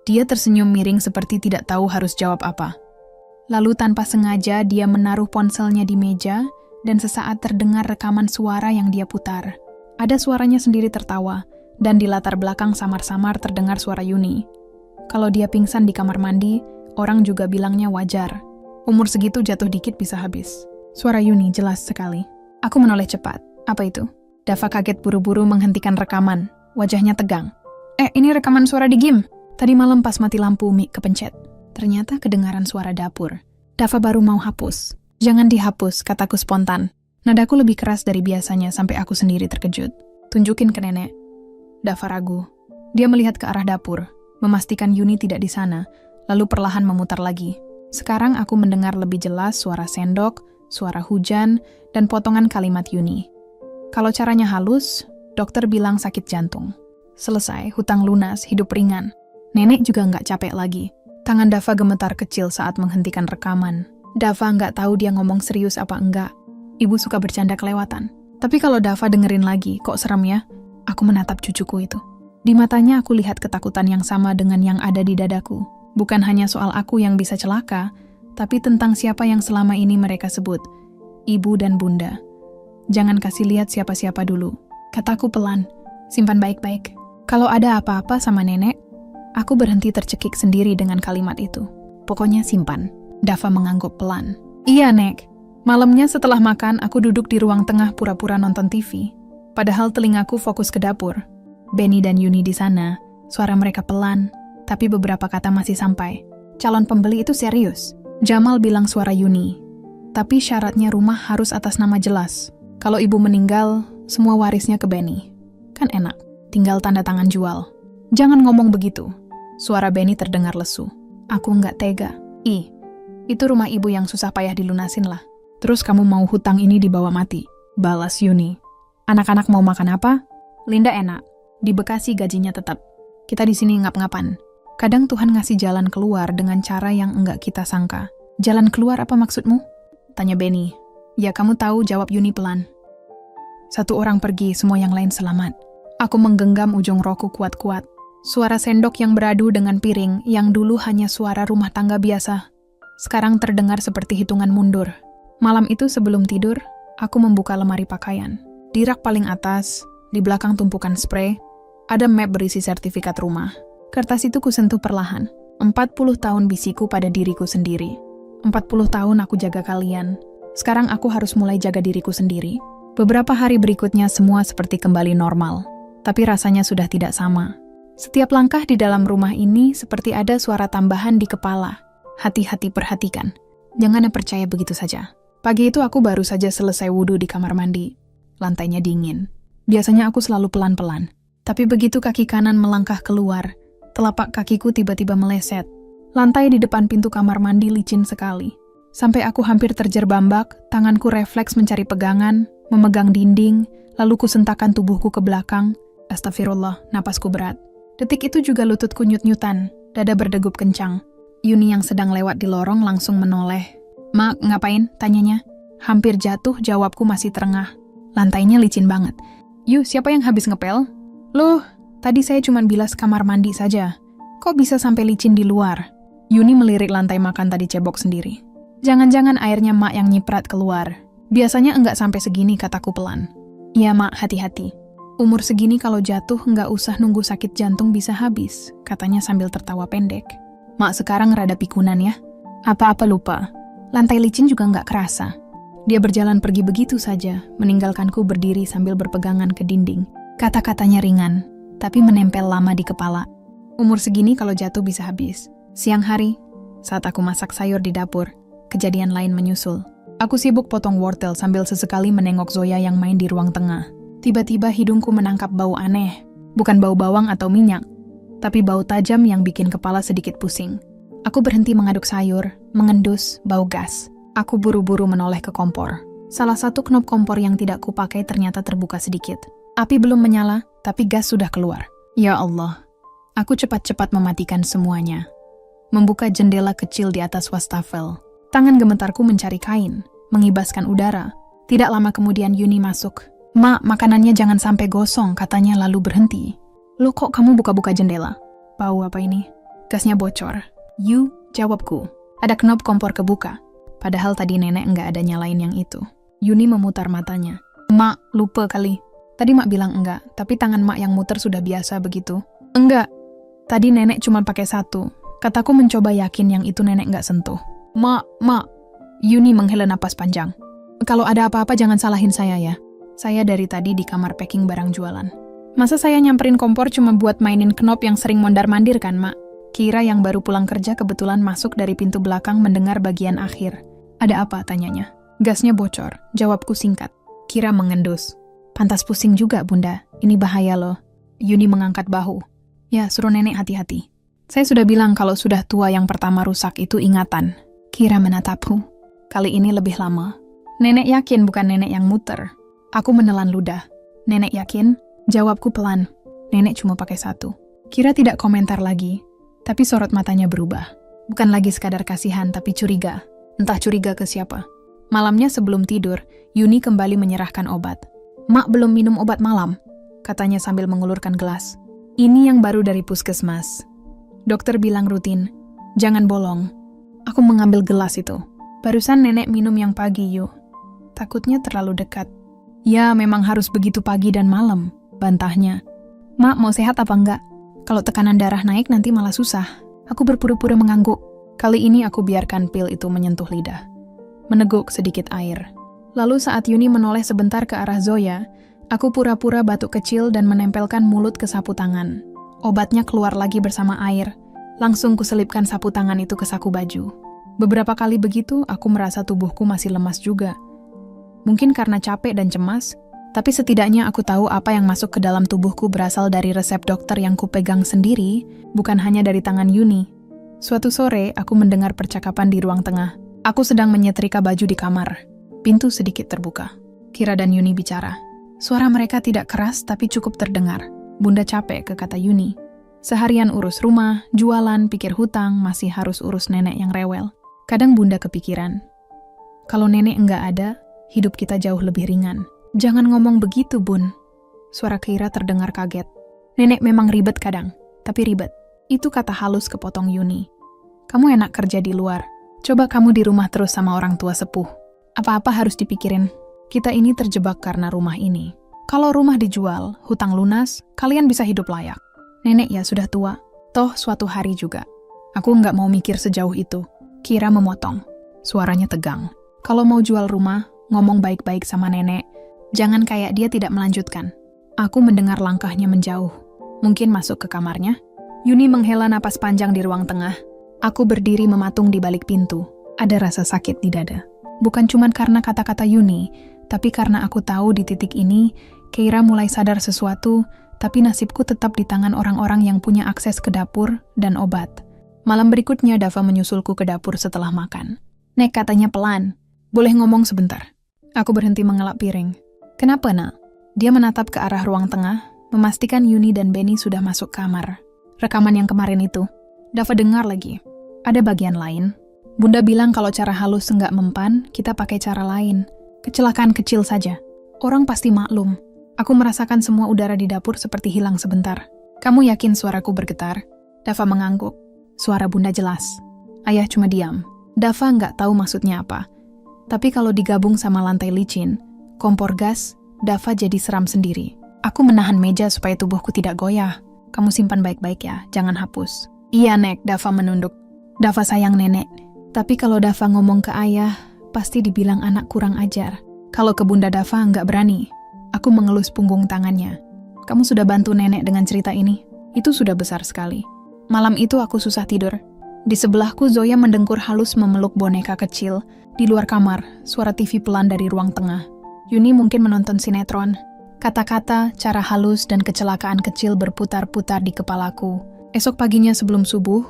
Speaker 1: Dia tersenyum miring seperti tidak tahu harus jawab apa. Lalu tanpa sengaja dia menaruh ponselnya di meja dan sesaat terdengar rekaman suara yang dia putar. Ada suaranya sendiri tertawa dan di latar belakang samar-samar terdengar suara Yuni. Kalau dia pingsan di kamar mandi, orang juga bilangnya wajar. Umur segitu jatuh dikit bisa habis. Suara Yuni jelas sekali. Aku menoleh cepat. Apa itu? Dava kaget buru-buru menghentikan rekaman. Wajahnya tegang. Ini rekaman suara di game. Tadi malam pas mati lampu mic kepencet. Ternyata kedengaran suara dapur. Dava baru mau hapus. Jangan dihapus, kataku spontan. Nadaku lebih keras dari biasanya sampai aku sendiri terkejut. Tunjukin ke nenek. Dava ragu. Dia melihat ke arah dapur, memastikan Yuni tidak di sana, lalu perlahan memutar lagi. Sekarang aku mendengar lebih jelas suara sendok, suara hujan, dan potongan kalimat Yuni. Kalau caranya halus, dokter bilang sakit jantung. Selesai, hutang lunas, hidup ringan. Nenek juga nggak capek lagi. Tangan Dava gemetar kecil saat menghentikan rekaman. Dava nggak tahu dia ngomong serius apa enggak. Ibu suka bercanda kelewatan. Tapi kalau Dava dengerin lagi, kok serem ya? Aku menatap cucuku itu. Di matanya aku lihat ketakutan yang sama dengan yang ada di dadaku. Bukan hanya soal aku yang bisa celaka, tapi tentang siapa yang selama ini mereka sebut. Ibu dan bunda. Jangan kasih lihat siapa-siapa dulu. Kataku pelan. Simpan baik-baik. Kalau ada apa-apa sama nenek, aku berhenti tercekik sendiri dengan kalimat itu. Pokoknya simpan. Dava mengangguk pelan. Iya, Nek. Malamnya setelah makan, aku duduk di ruang tengah pura-pura nonton TV. Padahal telingaku fokus ke dapur. Benny dan Yuni di sana. Suara mereka pelan, tapi beberapa kata masih sampai. Calon pembeli itu serius. Jamal bilang suara Yuni. Tapi syaratnya rumah harus atas nama jelas. Kalau ibu meninggal, semua warisnya ke Benny. Kan enak, tinggal tanda tangan jual. Jangan ngomong begitu. Suara Benny terdengar lesu. Aku nggak tega. Itu rumah ibu yang susah payah dilunasin lah. Terus kamu mau hutang ini dibawa mati? Balas Yuni. Anak-anak mau makan apa? Linda enak. Di Bekasi gajinya tetap. Kita di sini ngap-ngapan. Kadang Tuhan ngasih jalan keluar dengan cara yang enggak kita sangka. Jalan keluar apa maksudmu? Tanya Benny. Ya kamu tahu, jawab Yuni pelan. Satu orang pergi, semua yang lain selamat. Aku menggenggam ujung rokku kuat-kuat. Suara sendok yang beradu dengan piring yang dulu hanya suara rumah tangga biasa. Sekarang terdengar seperti hitungan mundur. Malam itu sebelum tidur, aku membuka lemari pakaian. Di rak paling atas, di belakang tumpukan spray, ada map berisi sertifikat rumah. Kertas itu kusentuh perlahan. 40 tahun bisiku pada diriku sendiri. 40 tahun aku jaga kalian. Sekarang aku harus mulai jaga diriku sendiri. Beberapa hari berikutnya semua seperti kembali normal. Tapi rasanya sudah tidak sama. Setiap langkah di dalam rumah ini seperti ada suara tambahan di kepala. Hati-hati perhatikan. Jangan percaya begitu saja. Pagi itu aku baru saja selesai wudhu di kamar mandi. Lantainya dingin. Biasanya aku selalu pelan-pelan. Tapi begitu kaki kanan melangkah keluar, telapak kakiku tiba-tiba meleset. Lantai di depan pintu kamar mandi licin sekali. Sampai aku hampir terjerbambak, tanganku refleks mencari pegangan, memegang dinding, lalu kusentakkan tubuhku ke belakang. Astagfirullah, napasku berat. Detik itu juga lututku nyut-nyutan, dada berdegup kencang. Yuni yang sedang lewat di lorong langsung menoleh. "Mak, ngapain?" tanyanya. Hampir jatuh, jawabku masih terengah. Lantainya licin banget. "Yu, siapa yang habis ngepel?" "Loh, tadi saya cuma bilas kamar mandi saja. Kok bisa sampai licin di luar?" Yuni melirik lantai makan tadi cebok sendiri. "Jangan-jangan airnya mak yang nyiprat keluar. Biasanya enggak sampai segini," kataku pelan. "Iya mak, hati-hati. Umur segini kalau jatuh enggak usah nunggu sakit jantung bisa habis," katanya sambil tertawa pendek. "Mak sekarang rada pikunan ya. Apa-apa lupa. Lantai licin juga enggak kerasa." Dia berjalan pergi begitu saja, meninggalkanku berdiri sambil berpegangan ke dinding. Kata-katanya ringan, tapi menempel lama di kepala. Umur segini kalau jatuh bisa habis. Siang hari, saat aku masak sayur di dapur, kejadian lain menyusul. Aku sibuk potong wortel sambil sesekali menengok Zoya yang main di ruang tengah. Tiba-tiba hidungku menangkap bau aneh. Bukan bau bawang atau minyak, tapi bau tajam yang bikin kepala sedikit pusing. Aku berhenti mengaduk sayur, mengendus bau gas. Aku buru-buru menoleh ke kompor. Salah satu knop kompor yang tidak kupakai ternyata terbuka sedikit. Api belum menyala, tapi gas sudah keluar. Ya Allah, aku cepat-cepat mematikan semuanya. Membuka jendela kecil di atas wastafel. Tangan gemetarku mencari kain, mengibaskan udara. Tidak lama kemudian Yuni masuk. "Mak, makanannya jangan sampai gosong," katanya lalu berhenti. "Loh kok kamu buka-buka jendela? Bau apa ini?" "Gasnya bocor." "Yu," jawabku. Ada knop kompor kebuka. Padahal tadi nenek enggak ada nyalain yang itu. Yuni memutar matanya. "Mak, lupa kali. Tadi mak bilang enggak, tapi tangan mak yang muter sudah biasa begitu." "Enggak. Tadi nenek cuma pakai satu." Kataku mencoba yakin yang itu nenek enggak sentuh. Mak. Yuni menghela napas panjang. "Kalau ada apa-apa jangan salahin saya ya. Saya dari tadi di kamar packing barang jualan." "Masa saya nyamperin kompor cuma buat mainin knop yang sering mondar-mandir kan, Mak?" Kira yang baru pulang kerja kebetulan masuk dari pintu belakang mendengar bagian akhir. "Ada apa?" tanyanya. "Gasnya bocor," jawabku singkat. Kira mengendus. "Pantas pusing juga, Bunda. Ini bahaya loh." Yuni mengangkat bahu. "Ya, suruh nenek hati-hati. Saya sudah bilang kalau sudah tua yang pertama rusak itu ingatan." Kira menatapku. Kali ini lebih lama. "Nenek yakin bukan nenek yang muter?" Aku menelan ludah. "Nenek yakin?" Jawabku pelan. "Nenek cuma pakai satu." Kira tidak komentar lagi, tapi sorot matanya berubah. Bukan lagi sekadar kasihan, tapi curiga. Entah curiga ke siapa. Malamnya sebelum tidur, Yuni kembali menyerahkan obat. "Mak belum minum obat malam," katanya sambil mengulurkan gelas. "Ini yang baru dari puskesmas. Dokter bilang rutin. Jangan bolong." Aku mengambil gelas itu. "Barusan nenek minum yang pagi, Yu. Takutnya terlalu dekat." "Ya, memang harus begitu pagi dan malam," bantahnya. "Mak, mau sehat apa enggak? Kalau tekanan darah naik nanti malah susah." Aku berpura-pura mengangguk. Kali ini aku biarkan pil itu menyentuh lidah. Meneguk sedikit air. Lalu saat Yuni menoleh sebentar ke arah Zoya, aku pura-pura batuk kecil dan menempelkan mulut ke sapu tangan. Obatnya keluar lagi bersama air. Langsung kuselipkan sapu tangan itu ke saku baju. Beberapa kali begitu, aku merasa tubuhku masih lemas juga. Mungkin karena capek dan cemas, tapi setidaknya aku tahu apa yang masuk ke dalam tubuhku berasal dari resep dokter yang kupegang sendiri, bukan hanya dari tangan Yuni. Suatu sore, aku mendengar percakapan di ruang tengah. Aku sedang menyetrika baju di kamar. Pintu sedikit terbuka. Kira dan Yuni bicara. Suara mereka tidak keras tapi cukup terdengar. "Bunda capek," kata Yuni. "Seharian urus rumah, jualan, pikir hutang, masih harus urus nenek yang rewel. Kadang Bunda kepikiran. Kalau nenek enggak ada, hidup kita jauh lebih ringan." "Jangan ngomong begitu, Bun." Suara Kira terdengar kaget. "Nenek memang ribet kadang, tapi ribet." Itu kata halus kepotong Yuni. "Kamu enak kerja di luar. Coba kamu di rumah terus sama orang tua sepuh. Apa-apa harus dipikirin. Kita ini terjebak karena rumah ini. Kalau rumah dijual, hutang lunas, kalian bisa hidup layak. Nenek ya sudah tua. Toh suatu hari juga. Aku nggak mau mikir sejauh itu." Kira memotong. Suaranya tegang. "Kalau mau jual rumah, ngomong baik-baik sama nenek. Jangan kayak dia tidak melanjutkan." Aku mendengar langkahnya menjauh. Mungkin masuk ke kamarnya? Yuni menghela napas panjang di ruang tengah. Aku berdiri mematung di balik pintu. Ada rasa sakit di dada. Bukan cuma karena kata-kata Yuni, tapi karena aku tahu di titik ini, Keira mulai sadar sesuatu, tapi nasibku tetap di tangan orang-orang yang punya akses ke dapur dan obat. Malam berikutnya, Dava menyusulku ke dapur setelah makan. "Nek," katanya pelan. "Boleh ngomong sebentar?" Aku berhenti mengelak piring. "Kenapa, nak?" Dia menatap ke arah ruang tengah, memastikan Yuni dan Benny sudah masuk kamar. Rekaman yang kemarin itu. Dava dengar lagi. Ada bagian lain. Bunda bilang kalau cara halus enggak mempan, kita pakai cara lain. Kecelakaan kecil saja. Orang pasti maklum. Aku merasakan semua udara di dapur seperti hilang sebentar. "Kamu yakin suaraku bergetar?" Dava mengangguk. Suara Bunda jelas. Ayah cuma diam. Dava nggak tahu maksudnya apa. Tapi kalau digabung sama lantai licin, kompor gas, Dava jadi seram sendiri. Aku menahan meja supaya tubuhku tidak goyah. "Kamu simpan baik-baik ya, jangan hapus." "Iya, Nek," Dava menunduk. Dava sayang nenek. Tapi kalau Dava ngomong ke ayah, pasti dibilang anak kurang ajar. Kalau ke Bunda Dava nggak berani. Aku mengelus punggung tangannya. "Kamu sudah bantu nenek dengan cerita ini? Itu sudah besar sekali." Malam itu aku susah tidur. Di sebelahku Zoya mendengkur halus memeluk boneka kecil. Di luar kamar, suara TV pelan dari ruang tengah. Yuni mungkin menonton sinetron. Kata-kata, cara halus, dan kecelakaan kecil berputar-putar di kepalaku. Esok paginya sebelum subuh,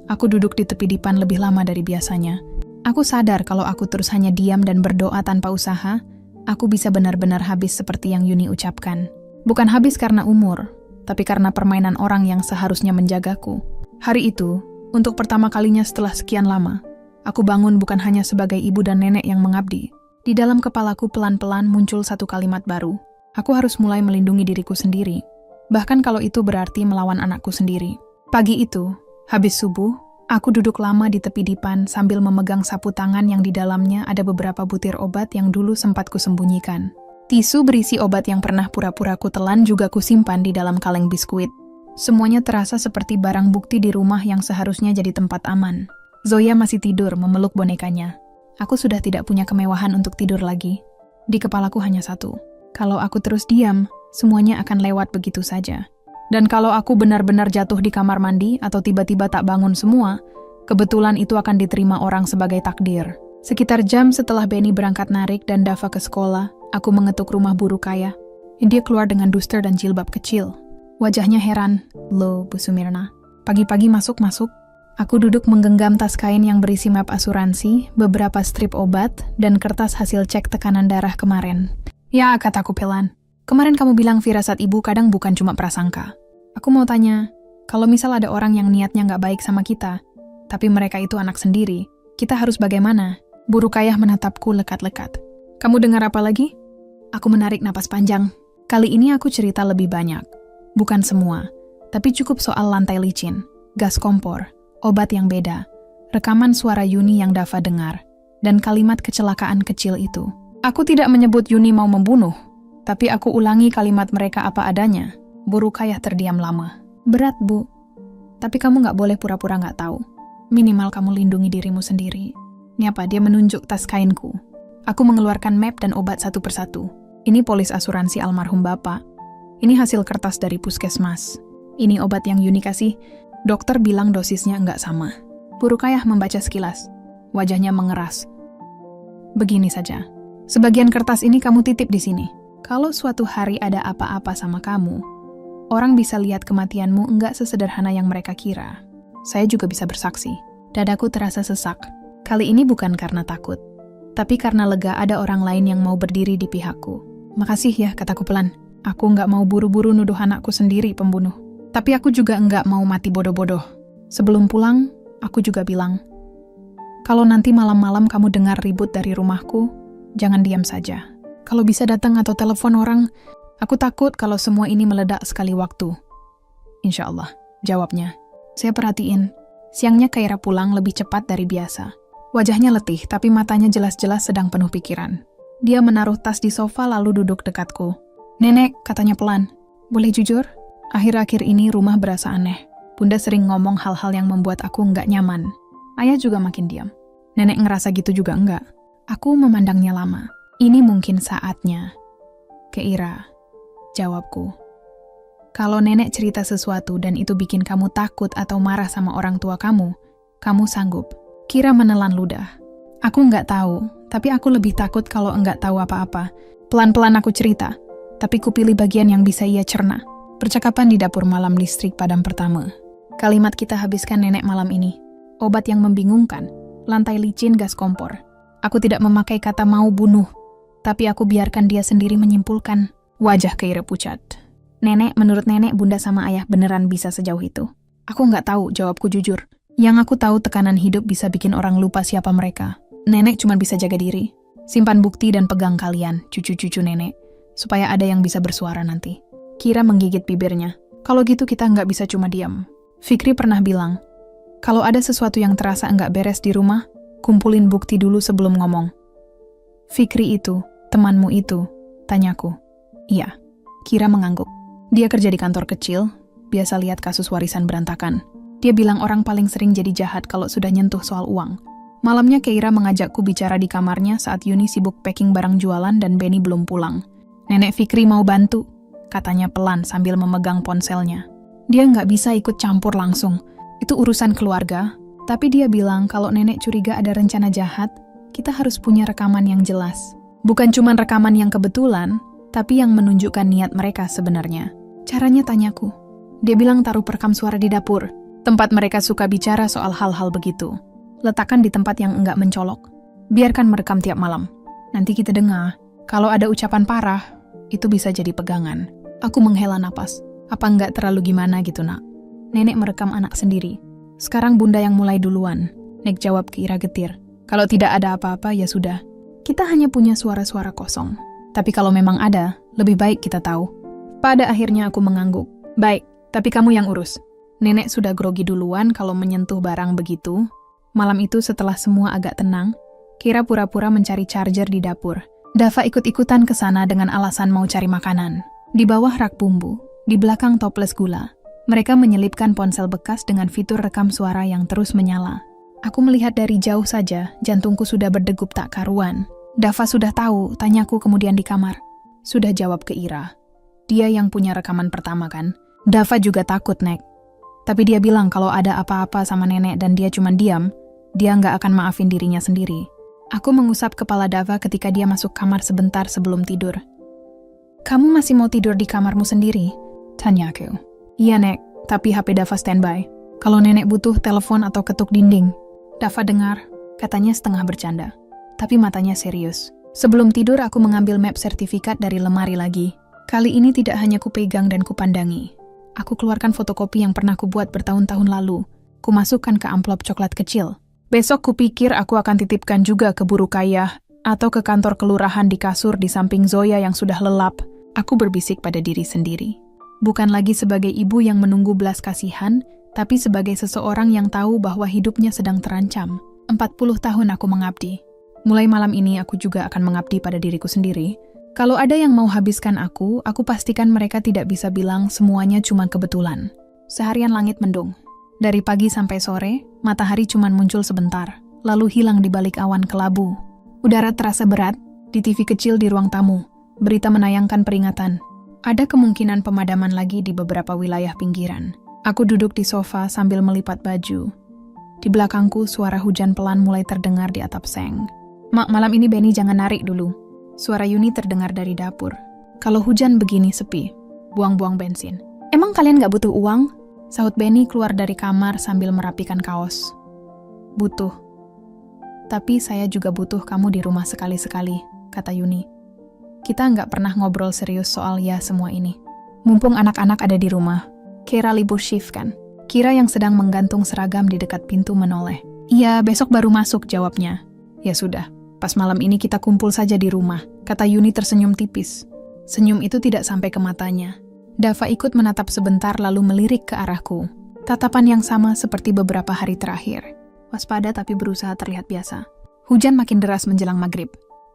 Speaker 1: aku duduk di tepi dipan lebih lama dari biasanya. Aku sadar kalau aku terus hanya diam dan berdoa tanpa usaha, aku bisa benar-benar habis seperti yang Yuni ucapkan. Bukan habis karena umur, tapi karena permainan orang yang seharusnya menjagaku. Hari itu, untuk pertama kalinya setelah sekian lama, aku bangun bukan hanya sebagai ibu dan nenek yang mengabdi. Di dalam kepalaku pelan-pelan muncul satu kalimat baru. Aku harus mulai melindungi diriku sendiri. Bahkan kalau itu berarti melawan anakku sendiri. Pagi itu, habis subuh, aku duduk lama di tepi dipan sambil memegang sapu tangan yang di dalamnya ada beberapa butir obat yang dulu sempat kusembunyikan. Tisu berisi obat yang pernah pura-pura ku telan juga kusimpan di dalam kaleng biskuit. Semuanya terasa seperti barang bukti di rumah yang seharusnya jadi tempat aman. Zoya masih tidur memeluk bonekanya. Aku sudah tidak punya kemewahan untuk tidur lagi. Di kepalaku hanya satu. Kalau aku terus diam, semuanya akan lewat begitu saja. Dan kalau aku benar-benar jatuh di kamar mandi atau tiba-tiba tak bangun semua, kebetulan itu akan diterima orang sebagai takdir. Sekitar jam setelah Benny berangkat narik dan Dava ke sekolah, aku mengetuk rumah Bu Rukayah. Dia keluar dengan duster dan jilbab kecil. Wajahnya heran. "Loh, Bu Sumirna." Pagi-pagi masuk-masuk. Aku duduk menggenggam tas kain yang berisi map asuransi, beberapa strip obat, dan kertas hasil cek tekanan darah kemarin. "Ya," kataku pelan. "Kemarin kamu bilang firasat ibu kadang bukan cuma prasangka. Aku mau tanya, kalau misal ada orang yang niatnya nggak baik sama kita, tapi mereka itu anak sendiri, kita harus bagaimana?" Bu Rukayah menatapku lekat-lekat. "Kamu dengar apa lagi?" Aku menarik napas panjang. Kali ini aku cerita lebih banyak. Bukan semua, tapi cukup soal lantai licin, gas kompor, obat yang beda, rekaman suara Yuni yang Dava dengar, dan kalimat kecelakaan kecil itu. Aku tidak menyebut Yuni mau membunuh, tapi aku ulangi kalimat mereka apa adanya. Bu Rukayah terdiam lama. "Berat, Bu. Tapi kamu nggak boleh pura-pura nggak tahu. Minimal kamu lindungi dirimu sendiri." Ini apa? Dia menunjuk tas kainku. Aku mengeluarkan map dan obat satu persatu. Ini polis asuransi almarhum bapak. Ini hasil kertas dari puskesmas. Ini obat yang Yuni kasih. Dokter bilang dosisnya nggak sama. Bu Rukayah membaca sekilas. Wajahnya mengeras. "Begini saja. Sebagian kertas ini kamu titip di sini. Kalau suatu hari ada apa-apa sama kamu, orang bisa lihat kematianmu nggak sesederhana yang mereka kira. Saya juga bisa bersaksi." Dadaku terasa sesak. Kali ini bukan karena takut, tapi karena lega ada orang lain yang mau berdiri di pihakku. "Makasih ya," kataku pelan. "Aku nggak mau buru-buru nuduh anakku sendiri pembunuh. Tapi aku juga nggak mau mati bodoh-bodoh." Sebelum pulang, aku juga bilang, "Kalau nanti malam-malam kamu dengar ribut dari rumahku, jangan diam saja. Kalau bisa datang atau telepon orang, aku takut kalau semua ini meledak sekali waktu." "Insya Allah," jawabnya. Saya perhatiin, siangnya Keira pulang lebih cepat dari biasa. Wajahnya letih, tapi matanya jelas-jelas sedang penuh pikiran. Dia menaruh tas di sofa lalu duduk dekatku. "Nenek," katanya pelan, "boleh jujur? Akhir-akhir ini rumah berasa aneh. Bunda sering ngomong hal-hal yang membuat aku nggak nyaman. Ayah juga makin diam. Nenek ngerasa gitu juga enggak?" Aku memandangnya lama. "Ini mungkin saatnya." "Keira," jawabku. Kalau nenek cerita sesuatu dan itu bikin kamu takut atau marah sama orang tua kamu sanggup. Kira menelan ludah. Aku nggak tahu, tapi aku lebih takut kalau nggak tahu apa-apa. Pelan-pelan aku cerita, tapi kupilih bagian yang bisa ia cerna. Percakapan di dapur malam listrik padam pertama. Kalimat kita habiskan nenek malam ini. Obat yang membingungkan, lantai licin gas kompor. Aku tidak memakai kata mau bunuh, tapi aku biarkan dia sendiri menyimpulkan. Wajah Keira pucat. Nenek, menurut nenek, bunda sama ayah beneran bisa sejauh itu? Aku nggak tahu, jawabku jujur. Yang aku tahu tekanan hidup bisa bikin orang lupa siapa mereka. Nenek cuma bisa jaga diri. Simpan bukti dan pegang kalian, cucu-cucu nenek, supaya ada yang bisa bersuara nanti. Kira menggigit bibirnya. Kalau gitu kita nggak bisa cuma diam. Fikri pernah bilang, kalau ada sesuatu yang terasa nggak beres di rumah, kumpulin bukti dulu sebelum ngomong. Fikri itu, temanmu itu, tanyaku. Iya, Kira mengangguk. Dia kerja di kantor kecil, biasa lihat kasus warisan berantakan. Dia bilang orang paling sering jadi jahat kalau sudah nyentuh soal uang. Malamnya Keira mengajakku bicara di kamarnya saat Yuni sibuk packing barang jualan dan Benny belum pulang. Nenek Fikri mau bantu, katanya pelan sambil memegang ponselnya. Dia nggak bisa ikut campur langsung, itu urusan keluarga. Tapi dia bilang kalau nenek curiga ada rencana jahat, kita harus punya rekaman yang jelas. Bukan cuma rekaman yang kebetulan, tapi yang menunjukkan niat mereka sebenarnya. Caranya tanyaku. Dia bilang taruh perekam suara di dapur, tempat mereka suka bicara soal hal-hal begitu. Letakkan di tempat yang enggak mencolok. Biarkan merekam tiap malam. Nanti kita dengar. Kalau ada ucapan parah, itu bisa jadi pegangan. Aku menghela napas. Apa enggak terlalu gimana gitu, nak? Nenek merekam anak sendiri. Sekarang bunda yang mulai duluan. Nek jawab Kira getir. Kalau tidak ada apa-apa, ya sudah. Kita hanya punya suara-suara kosong. Tapi kalau memang ada, lebih baik kita tahu. Pada akhirnya aku mengangguk. Baik, tapi kamu yang urus. Nenek sudah grogi duluan kalau menyentuh barang begitu. Malam itu setelah semua agak tenang, Kira pura-pura mencari charger di dapur. Dava ikut-ikutan ke sana dengan alasan mau cari makanan. Di bawah rak bumbu, di belakang toples gula, mereka menyelipkan ponsel bekas dengan fitur rekam suara yang terus menyala. Aku melihat dari jauh saja, jantungku sudah berdegup tak karuan. Dava sudah tahu, tanyaku kemudian di kamar. Sudah jawab ke Ira. Dia yang punya rekaman pertama kan? Dava juga takut, Nek. Tapi dia bilang kalau ada apa-apa sama nenek dan dia cuma diam, dia nggak akan maafin dirinya sendiri. Aku mengusap kepala Dava ketika dia masuk kamar sebentar sebelum tidur. Kamu masih mau tidur di kamarmu sendiri? Tanyaku. Iya, Nek, tapi HP Dava standby. Kalau nenek butuh telepon atau ketuk dinding. Dava dengar, katanya setengah bercanda. Tapi matanya serius. Sebelum tidur aku mengambil map sertifikat dari lemari lagi. Kali ini tidak hanya kupegang dan kupandangi. Aku keluarkan fotokopi yang pernah kubuat bertahun-tahun lalu. Kumasukkan ke amplop coklat kecil. Besok kupikir aku akan titipkan juga ke Buru Kaya atau ke kantor kelurahan di kasur di samping Zoya yang sudah lelap. Aku berbisik pada diri sendiri. Bukan lagi sebagai ibu yang menunggu belas kasihan, tapi sebagai seseorang yang tahu bahwa hidupnya sedang terancam. 40 tahun aku mengabdi. Mulai malam ini aku juga akan mengabdi pada diriku sendiri. Kalau ada yang mau habiskan aku pastikan mereka tidak bisa bilang semuanya cuma kebetulan. Seharian langit mendung. Dari pagi sampai sore, matahari cuma muncul sebentar, lalu hilang di balik awan kelabu. Udara terasa berat, di TV kecil di ruang tamu. Berita menayangkan peringatan. Ada kemungkinan pemadaman lagi di beberapa wilayah pinggiran. Aku duduk di sofa sambil melipat baju. Di belakangku, suara hujan pelan mulai terdengar di atap seng. Mak, malam ini Benny jangan narik dulu. Suara Yuni terdengar dari dapur. Kalau hujan begini sepi, buang-buang bensin. Emang kalian gak butuh uang? Sahut Benny keluar dari kamar sambil merapikan kaos. Butuh. Tapi saya juga butuh kamu di rumah sekali-sekali, kata Yuni. Kita nggak pernah ngobrol serius soal ya semua ini. Mumpung anak-anak ada di rumah. Kira libur shift kan? Kira yang sedang menggantung seragam di dekat pintu menoleh. Iya, besok baru masuk, jawabnya. Ya sudah. Pas malam ini kita kumpul saja di rumah, kata Yuni tersenyum tipis. Senyum itu tidak sampai ke matanya. Dava ikut menatap sebentar lalu melirik ke arahku. Tatapan yang sama seperti beberapa hari terakhir. Waspada tapi berusaha terlihat biasa. Hujan makin deras menjelang maghrib.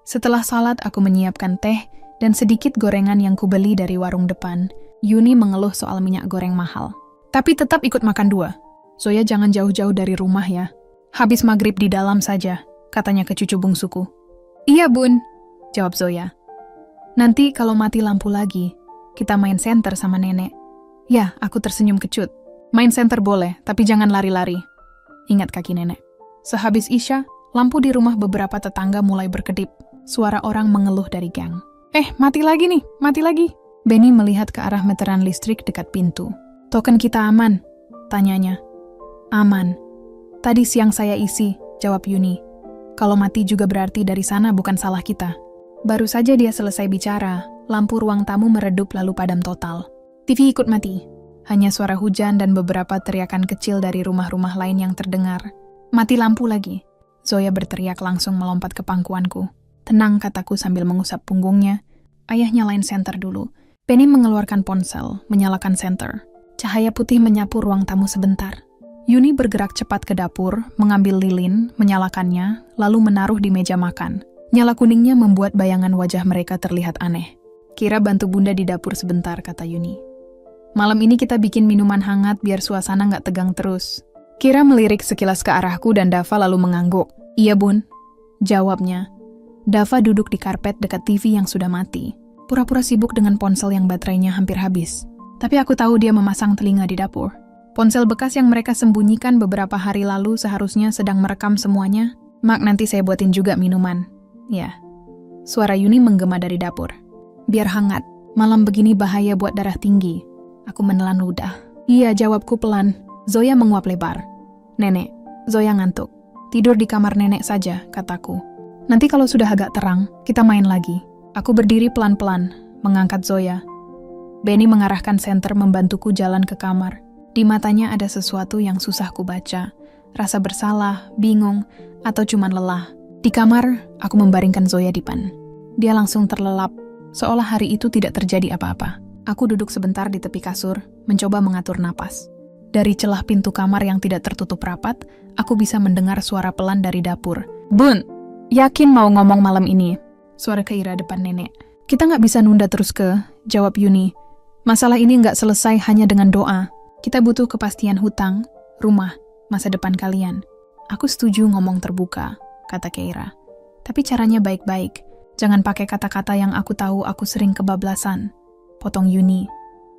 Speaker 1: Setelah salat aku menyiapkan teh dan sedikit gorengan yang kubeli dari warung depan. Yuni mengeluh soal minyak goreng mahal. Tapi tetap ikut makan 2. Zoya jangan jauh-jauh dari rumah ya. Habis maghrib di dalam saja, katanya ke cucu bungsuku. Iya bun, jawab Zoya. Nanti kalau mati lampu lagi, kita main senter sama nenek. Ya, aku tersenyum kecut. Main center boleh, tapi jangan lari-lari. Ingat kaki nenek. Sehabis Isya, lampu di rumah beberapa tetangga mulai berkedip. Suara orang mengeluh dari gang. Mati lagi nih, mati lagi. Benny melihat ke arah meteran listrik dekat pintu. Token kita aman? Tanyanya. Aman. Tadi siang saya isi, jawab Yuni. Kalau mati juga berarti dari sana bukan salah kita. Baru saja dia selesai bicara, lampu ruang tamu meredup lalu padam total. TV ikut mati. Hanya suara hujan dan beberapa teriakan kecil dari rumah-rumah lain yang terdengar. Mati lampu lagi. Zoya berteriak langsung melompat ke pangkuanku. Tenang, kataku sambil mengusap punggungnya. Ayah nyalain senter dulu. Penny mengeluarkan ponsel, menyalakan senter. Cahaya putih menyapu ruang tamu sebentar. Yuni bergerak cepat ke dapur, mengambil lilin, menyalakannya, lalu menaruh di meja makan. Nyala kuningnya membuat bayangan wajah mereka terlihat aneh. Kira bantu bunda di dapur sebentar, kata Yuni. Malam ini kita bikin minuman hangat biar suasana nggak tegang terus. Kira melirik sekilas ke arahku dan Dava lalu mengangguk. Iya bun, jawabnya. Dava duduk di karpet dekat TV yang sudah mati. Pura-pura sibuk dengan ponsel yang baterainya hampir habis. Tapi aku tahu dia memasang telinga di dapur. Ponsel bekas yang mereka sembunyikan beberapa hari lalu seharusnya sedang merekam semuanya. Mak, nanti saya buatin juga minuman. Ya. Suara Yuni menggema dari dapur. Biar hangat. Malam begini bahaya buat darah tinggi. Aku menelan ludah. Iya, jawabku pelan. Zoya menguap lebar. Nenek, Zoya ngantuk. Tidur di kamar nenek saja, kataku. Nanti kalau sudah agak terang, kita main lagi. Aku berdiri pelan-pelan, mengangkat Zoya. Benny mengarahkan senter membantuku jalan ke kamar. Di matanya ada sesuatu yang susah kubaca. Rasa bersalah, bingung, atau cuman lelah. Di kamar, aku membaringkan Zoya di depan. Dia langsung terlelap, seolah hari itu tidak terjadi apa-apa. Aku duduk sebentar di tepi kasur, mencoba mengatur napas. Dari celah pintu kamar yang tidak tertutup rapat, aku bisa mendengar suara pelan dari dapur. Bun, yakin mau ngomong malam ini? Suara Keira depan nenek. Kita nggak bisa nunda terus jawab Yuni. Masalah ini nggak selesai hanya dengan doa. Kita butuh kepastian hutang, rumah, masa depan kalian. Aku setuju ngomong terbuka, kata Keira. Tapi caranya baik-baik. Jangan pakai kata-kata yang aku tahu aku sering kebablasan. Potong Yuni.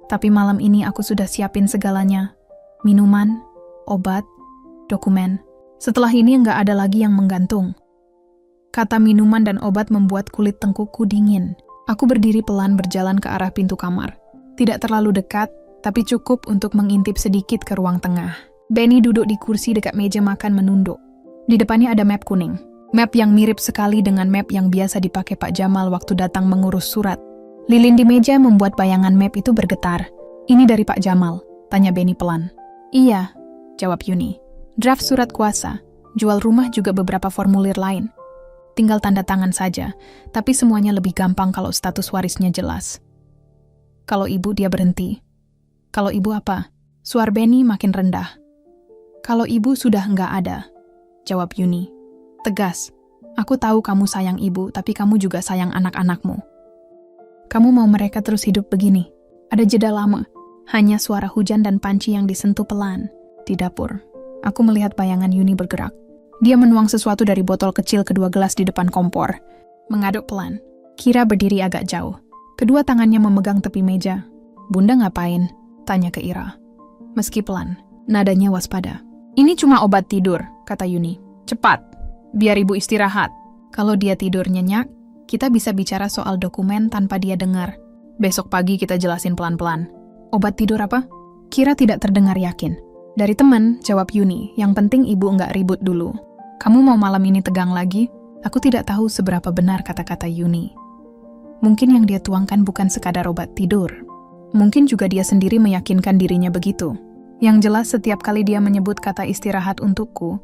Speaker 1: Tapi malam ini aku sudah siapin segalanya. Minuman, obat, dokumen. Setelah ini nggak ada lagi yang menggantung. Kata minuman dan obat membuat kulit tengkukku dingin. Aku berdiri pelan berjalan ke arah pintu kamar. Tidak terlalu dekat, tapi cukup untuk mengintip sedikit ke ruang tengah. Benny duduk di kursi dekat meja makan menunduk. Di depannya ada map kuning. Map yang mirip sekali dengan map yang biasa dipakai Pak Jamal waktu datang mengurus surat. Lilin di meja membuat bayangan map itu bergetar. Ini dari Pak Jamal, tanya Benny pelan. Iya, jawab Yuni. Draft surat kuasa, jual rumah juga beberapa formulir lain. Tinggal tanda tangan saja, tapi semuanya lebih gampang kalau status warisnya jelas. Kalau ibu dia berhenti. Kalau ibu apa? Suara Benny makin rendah. Kalau ibu sudah nggak ada, jawab Yuni. Tegas, aku tahu kamu sayang ibu, tapi kamu juga sayang anak-anakmu. Kamu mau mereka terus hidup begini? Ada jeda lama. Hanya suara hujan dan panci yang disentuh pelan. Di dapur, aku melihat bayangan Yuni bergerak. Dia menuang sesuatu dari botol kecil kedua gelas di depan kompor. Mengaduk pelan. Kira berdiri agak jauh. Kedua tangannya memegang tepi meja. Bunda ngapain? Tanya ke Ira. Meski pelan, nadanya waspada. Ini cuma obat tidur, kata Yuni. Cepat, biar ibu istirahat. Kalau dia tidur nyenyak, kita bisa bicara soal dokumen tanpa dia dengar. Besok pagi kita jelasin pelan-pelan. Obat tidur apa? Kira tidak terdengar yakin. Dari teman, jawab Yuni. Yang penting ibu nggak ribut dulu. Kamu mau malam ini tegang lagi? Aku tidak tahu seberapa benar kata-kata Yuni. Mungkin yang dia tuangkan bukan sekadar obat tidur. Mungkin juga dia sendiri meyakinkan dirinya begitu. Yang jelas setiap kali dia menyebut kata istirahat untukku,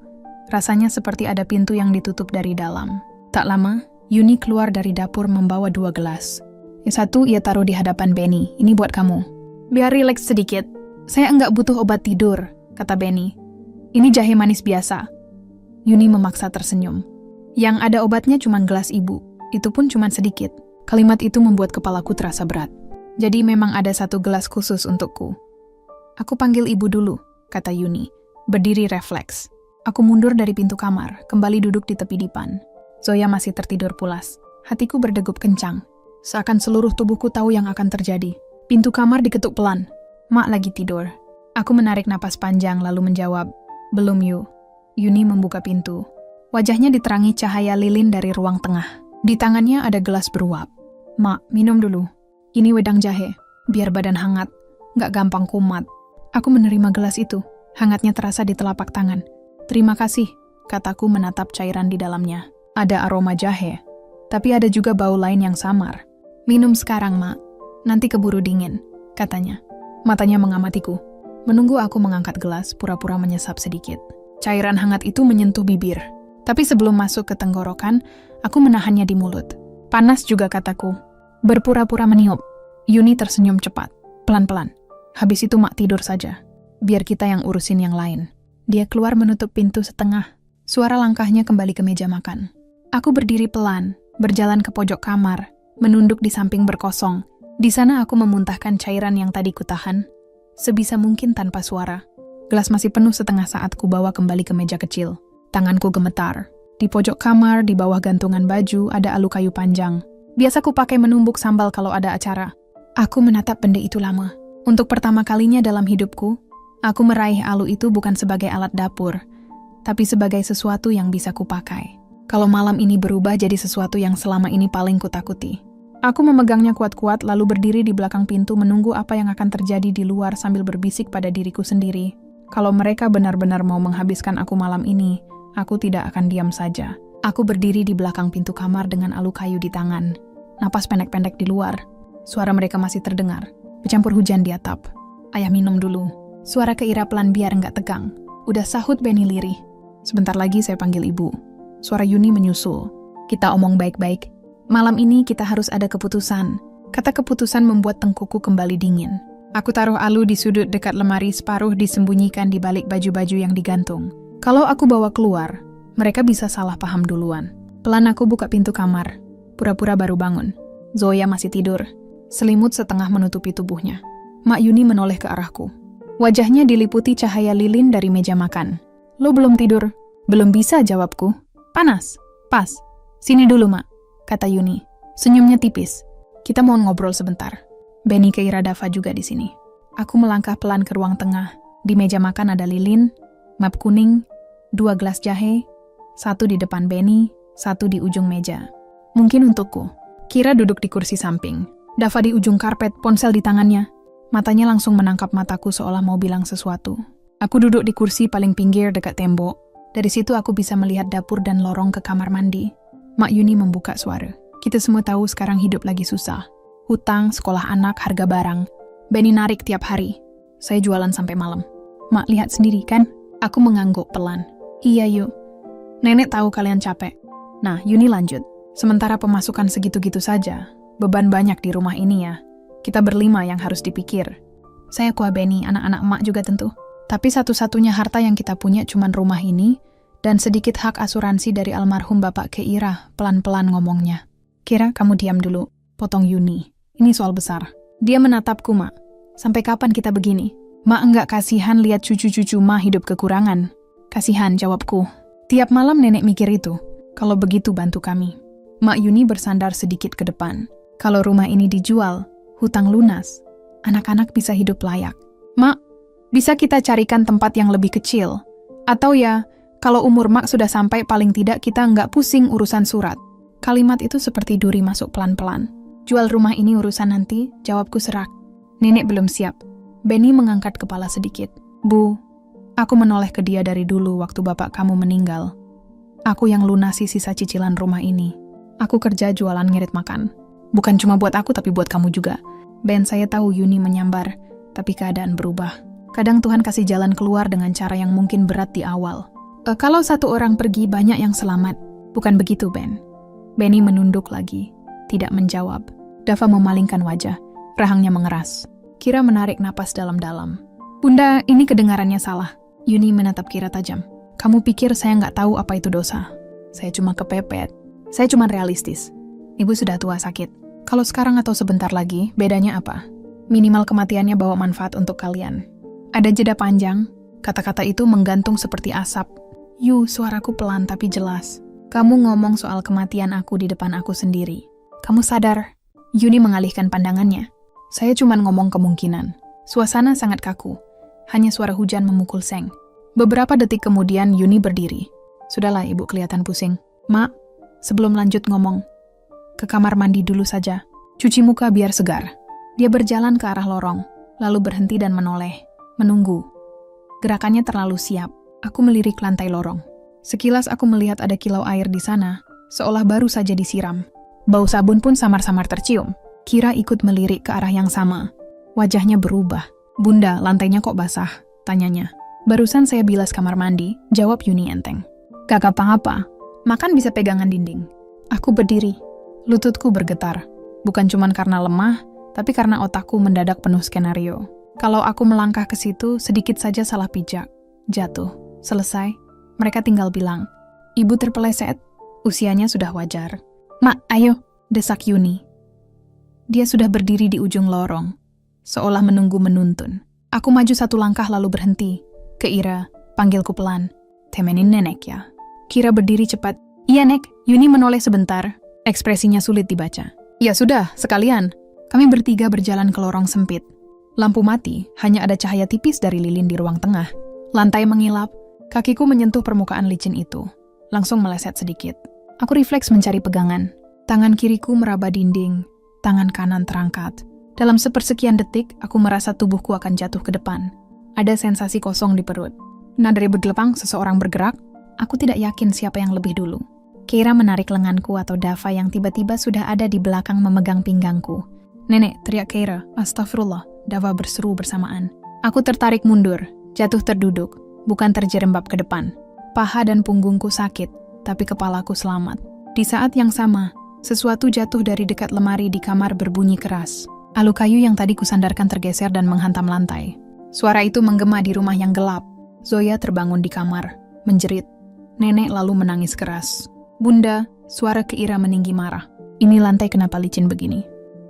Speaker 1: rasanya seperti ada pintu yang ditutup dari dalam. Tak lama, Yuni keluar dari dapur membawa 2 gelas. Yang satu ia taruh di hadapan Benny. Ini buat kamu. Biar rileks sedikit. Saya enggak butuh obat tidur, kata Benny. Ini jahe manis biasa. Yuni memaksa tersenyum. Yang ada obatnya cuma gelas ibu. Itu pun cuma sedikit. Kalimat itu membuat kepalaku terasa berat. Jadi memang ada 1 gelas khusus untukku. Aku panggil ibu dulu, kata Yuni. Berdiri refleks. Aku mundur dari pintu kamar, kembali duduk di tepi dipan. Zoya masih tertidur pulas. Hatiku berdegup kencang. Seakan seluruh tubuhku tahu yang akan terjadi. Pintu kamar diketuk pelan. Mak lagi tidur. Aku menarik napas panjang lalu menjawab, belum Yu. Yuni membuka pintu. Wajahnya diterangi cahaya lilin dari ruang tengah. Di tangannya ada gelas beruap. Mak, minum dulu. Ini wedang jahe, biar badan hangat, gak gampang kumat. Aku menerima gelas itu. Hangatnya terasa di telapak tangan. Terima kasih, kataku menatap cairan di dalamnya. Ada aroma jahe, tapi ada juga bau lain yang samar. Minum sekarang, Mak. Nanti keburu dingin, katanya. Matanya mengamatiku. Menunggu aku mengangkat gelas, pura-pura menyesap sedikit. Cairan hangat itu menyentuh bibir. Tapi sebelum masuk ke tenggorokan, aku menahannya di mulut. Panas juga, kataku. Berpura-pura meniup. Yuni tersenyum cepat, pelan-pelan. Habis itu Mak tidur saja. Biar kita yang urusin yang lain. Dia keluar menutup pintu setengah. Suara langkahnya kembali ke meja makan. Aku berdiri pelan, berjalan ke pojok kamar, menunduk di samping berkosong. Di sana aku memuntahkan cairan yang tadi kutahan, sebisa mungkin tanpa suara. Gelas masih penuh setengah saat ku bawa kembali ke meja kecil. Tanganku gemetar. Di pojok kamar, di bawah gantungan baju, ada alu kayu panjang. Biasa ku pakai menumbuk sambal kalau ada acara. Aku menatap benda itu lama. Untuk pertama kalinya dalam hidupku, aku meraih alu itu bukan sebagai alat dapur, tapi sebagai sesuatu yang bisa kupakai. Kalau malam ini berubah jadi sesuatu yang selama ini paling kutakuti. Aku memegangnya kuat-kuat lalu berdiri di belakang pintu menunggu apa yang akan terjadi di luar sambil berbisik pada diriku sendiri. Kalau mereka benar-benar mau menghabiskan aku malam ini, aku tidak akan diam saja. Aku berdiri di belakang pintu kamar dengan alu kayu di tangan. Napas pendek-pendek di luar. Suara mereka masih terdengar. Bercampur hujan di atap. Ayah minum dulu. Suara Keira pelan biar nggak tegang. Udah sahut Benny lirih. Sebentar lagi saya panggil ibu. Suara Yuni menyusul. Kita omong baik-baik. Malam ini kita harus ada keputusan. Kata keputusan membuat tengkuku kembali dingin. Aku taruh alu di sudut dekat lemari, separuh disembunyikan di balik baju-baju yang digantung. Kalau aku bawa keluar, mereka bisa salah paham duluan. Pelan aku buka pintu kamar. Pura-pura baru bangun. Zoya masih tidur. Selimut setengah menutupi tubuhnya. Mak Yuni menoleh ke arahku. Wajahnya diliputi cahaya lilin dari meja makan. Lo belum tidur? Belum bisa, jawabku. Panas? Pas. Sini dulu, Mak, kata Yuni. Senyumnya tipis. Kita mau ngobrol sebentar. Benny Keira Dava juga di sini. Aku melangkah pelan ke ruang tengah. Di meja makan ada lilin, map kuning, 2 gelas jahe, 1 di depan Benny, 1 di ujung meja. Mungkin untukku. Kira duduk di kursi samping. Dava di ujung karpet, ponsel di tangannya. Matanya langsung menangkap mataku seolah mau bilang sesuatu. Aku duduk di kursi paling pinggir dekat tembok. Dari situ aku bisa melihat dapur dan lorong ke kamar mandi. Mak Yuni membuka suara. Kita semua tahu sekarang hidup lagi susah. Hutang, sekolah anak, harga barang. Benny narik tiap hari. Saya jualan sampai malam. Mak lihat sendiri kan? Aku mengangguk pelan. Iya yuk. Nenek tahu kalian capek. Nah, Yuni lanjut. Sementara pemasukan segitu-gitu saja. Beban banyak di rumah ini ya. Kita berlima yang harus dipikir. Saya kuah Benny, anak-anak emak juga tentu. Tapi satu-satunya harta yang kita punya cuman rumah ini, dan sedikit hak asuransi dari almarhum Bapak Keira, pelan-pelan ngomongnya. Kira kamu diam dulu, potong Yuni. Ini soal besar. Dia menatapku, Mak. Sampai kapan kita begini? Mak enggak kasihan lihat cucu-cucu Ma hidup kekurangan. Kasihan, jawabku. Tiap malam nenek mikir itu. Kalau begitu bantu kami. Mak Yuni bersandar sedikit ke depan. Kalau rumah ini dijual, hutang lunas, anak-anak bisa hidup layak. Mak, bisa kita carikan tempat yang lebih kecil? Atau ya, kalau umur Mak sudah sampai paling tidak kita nggak pusing urusan surat. Kalimat itu seperti duri masuk pelan-pelan. Jual rumah ini urusan nanti, jawabku serak. Nenek belum siap. Benny mengangkat kepala sedikit. Bu, aku menoleh ke dia dari dulu waktu bapak kamu meninggal. Aku yang lunasi sisa cicilan rumah ini. Aku kerja jualan ngirit makan. Bukan cuma buat aku tapi buat kamu juga. Ben, saya tahu Yuni menyambar, tapi keadaan berubah. Kadang Tuhan kasih jalan keluar dengan cara yang mungkin berat di awal. Kalau satu orang pergi, banyak yang selamat. Bukan begitu, Ben. Benny menunduk lagi, tidak menjawab. Dava memalingkan wajah, rahangnya mengeras. Kira menarik napas dalam-dalam. Bunda, ini kedengarannya salah. Yuni menatap Kira tajam. Kamu pikir saya nggak tahu apa itu dosa? Saya cuma kepepet. Saya cuma realistis. Ibu sudah tua sakit. Kalau sekarang atau sebentar lagi, bedanya apa? Minimal kematiannya bawa manfaat untuk kalian. Ada jeda panjang, kata-kata itu menggantung seperti asap. Yu, suaraku pelan tapi jelas. Kamu ngomong soal kematian aku di depan aku sendiri. Kamu sadar? Yuni mengalihkan pandangannya. Saya cuma ngomong kemungkinan. Suasana sangat kaku. Hanya suara hujan memukul seng. Beberapa detik kemudian Yuni berdiri. Sudahlah, ibu kelihatan pusing. Mak, sebelum lanjut ngomong, ke kamar mandi dulu saja. Cuci muka biar segar. Dia berjalan ke arah lorong, lalu berhenti dan menoleh. Menunggu. Gerakannya terlalu siap. Aku melirik lantai lorong. Sekilas aku melihat ada kilau air di sana, seolah baru saja disiram. Bau sabun pun samar-samar tercium. Kira ikut melirik ke arah yang sama. Wajahnya berubah. Bunda, lantainya kok basah? Tanyanya. Barusan saya bilas kamar mandi, jawab Yuni enteng. Gak apa-apa, makan bisa pegangan dinding. Aku berdiri. Lututku bergetar. Bukan cuma karena lemah, tapi karena otakku mendadak penuh skenario. Kalau aku melangkah ke situ, sedikit saja salah pijak. Jatuh. Selesai. Mereka tinggal bilang, ibu terpeleset. Usianya sudah wajar. Mak, ayo, desak Yuni. Dia sudah berdiri di ujung lorong, seolah menunggu menuntun. Aku maju satu langkah lalu berhenti. Ke Ira, panggilku pelan. Temenin nenek ya. Kira berdiri cepat. Iya nek, Yuni menoleh sebentar. Ekspresinya sulit dibaca. Ya sudah, sekalian. Kami bertiga berjalan ke lorong sempit. Lampu mati, hanya ada cahaya tipis dari lilin di ruang tengah. Lantai mengilap, kakiku menyentuh permukaan licin itu. Langsung meleset sedikit. Aku refleks mencari pegangan. Tangan kiriku meraba dinding, tangan kanan terangkat. Dalam sepersekian detik, aku merasa tubuhku akan jatuh ke depan. Ada sensasi kosong di perut. Nah, dari bergelepang seseorang bergerak, aku tidak yakin siapa yang lebih dulu. Keira menarik lenganku atau Dava yang tiba-tiba sudah ada di belakang memegang pinggangku. Nenek, teriak Keira. Astagfirullah, Dava berseru bersamaan. Aku tertarik mundur, jatuh terduduk, bukan terjerembab ke depan. Paha dan punggungku sakit, tapi kepalaku selamat. Di saat yang sama, sesuatu jatuh dari dekat lemari di kamar berbunyi keras. Alu kayu yang tadi kusandarkan tergeser dan menghantam lantai. Suara itu menggema di rumah yang gelap. Zoya terbangun di kamar, menjerit. Nenek lalu menangis keras. Bunda, suara Keira meninggi marah. Ini lantai kenapa licin begini?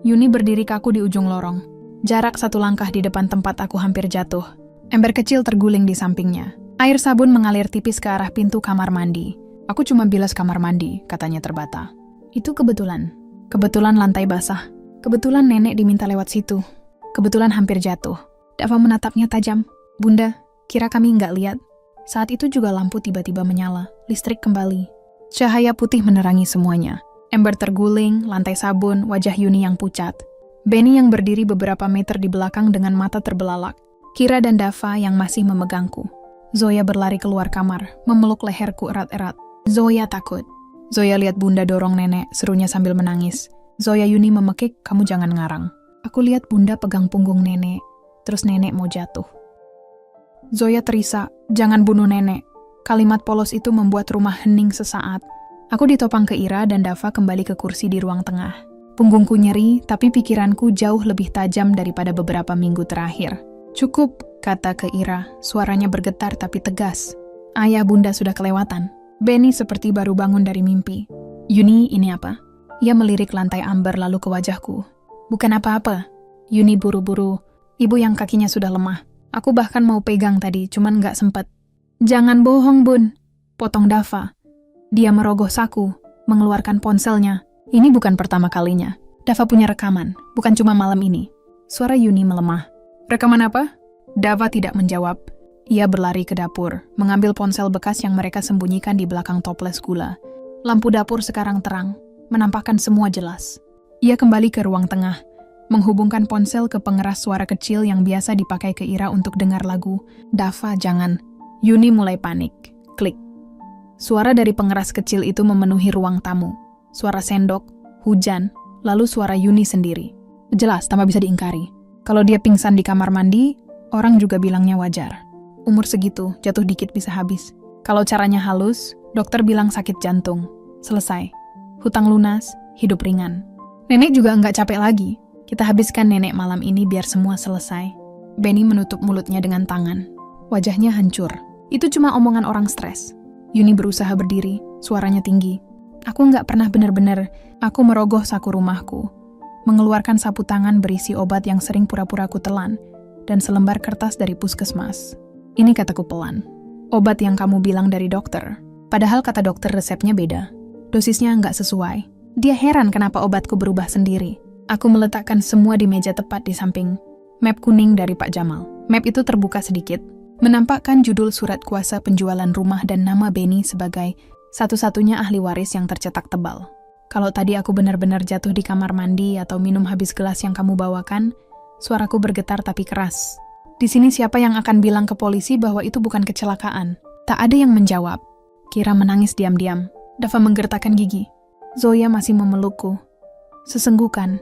Speaker 1: Yuni berdiri kaku di ujung lorong. Jarak satu langkah di depan tempat aku hampir jatuh. Ember kecil terguling di sampingnya. Air sabun mengalir tipis ke arah pintu kamar mandi. Aku cuma bilas kamar mandi, katanya terbata. Itu kebetulan. Kebetulan lantai basah. Kebetulan nenek diminta lewat situ. Kebetulan hampir jatuh. Dava menatapnya tajam. Bunda, kira kami nggak lihat. Saat itu juga lampu tiba-tiba menyala. Listrik kembali. Cahaya putih menerangi semuanya. Ember terguling, lantai sabun, wajah Yuni yang pucat. Benny yang berdiri beberapa meter di belakang dengan mata terbelalak. Kira dan Dava yang masih memegangku. Zoya berlari keluar kamar, memeluk leherku erat-erat. Zoya takut. Zoya lihat Bunda dorong nenek, serunya sambil menangis. Zoya, Yuni memekik, kamu jangan ngarang. Aku lihat Bunda pegang punggung nenek, terus nenek mau jatuh. Zoya terisak, jangan bunuh nenek. Kalimat polos itu membuat rumah hening sesaat. Aku ditopang ke Ira dan Dava kembali ke kursi di ruang tengah. Punggungku nyeri, tapi pikiranku jauh lebih tajam daripada beberapa minggu terakhir. Cukup, kata ke Ira, suaranya bergetar tapi tegas. Ayah Bunda sudah kelewatan. Benny seperti baru bangun dari mimpi. Yuni, ini apa? Ia melirik lantai amber lalu ke wajahku. Bukan apa-apa. Yuni buru-buru. Ibu yang kakinya sudah lemah. Aku bahkan mau pegang tadi, cuman gak sempet. Jangan bohong, Bun. Potong Dava. Dia merogoh saku, mengeluarkan ponselnya. Ini bukan pertama kalinya. Dava punya rekaman, bukan cuma malam ini. Suara Yuni melemah. Rekaman apa? Dava tidak menjawab. Ia berlari ke dapur, mengambil ponsel bekas yang mereka sembunyikan di belakang toples gula. Lampu dapur sekarang terang, menampakkan semua jelas. Ia kembali ke ruang tengah, menghubungkan ponsel ke pengeras suara kecil yang biasa dipakai ke Ira untuk dengar lagu. Dava, jangan. Yuni mulai panik. Klik. Suara dari pengeras kecil itu memenuhi ruang tamu. Suara sendok, hujan, lalu suara Yuni sendiri. Jelas, tanpa bisa diingkari. Kalau dia pingsan di kamar mandi, orang juga bilangnya wajar. Umur segitu, jatuh dikit bisa habis. Kalau caranya halus, dokter bilang sakit jantung. Selesai. Hutang lunas, hidup ringan. Nenek juga nggak capek lagi. Kita habiskan nenek malam ini biar semua selesai. Benny menutup mulutnya dengan tangan. Wajahnya hancur. Itu cuma omongan orang stres. Yuni berusaha berdiri, suaranya tinggi. Aku nggak pernah benar-benar. Aku merogoh saku rumahku. Mengeluarkan sapu tangan berisi obat yang sering pura-pura aku telan. Dan selembar kertas dari puskesmas. Ini kataku pelan. Obat yang kamu bilang dari dokter. Padahal kata dokter resepnya beda. Dosisnya nggak sesuai. Dia heran kenapa obatku berubah sendiri. Aku meletakkan semua di meja tepat di samping. Map kuning dari Pak Jamal. Map itu terbuka sedikit, menampakkan judul surat kuasa penjualan rumah dan nama Benny sebagai satu-satunya ahli waris yang tercetak tebal. Kalau tadi aku benar-benar jatuh di kamar mandi atau minum habis gelas yang kamu bawakan, suaraku bergetar tapi keras. Di sini siapa yang akan bilang ke polisi bahwa itu bukan kecelakaan? Tak ada yang menjawab. Kira menangis diam-diam. Dava menggertakkan gigi. Zoya masih memelukku. Sesenggukan.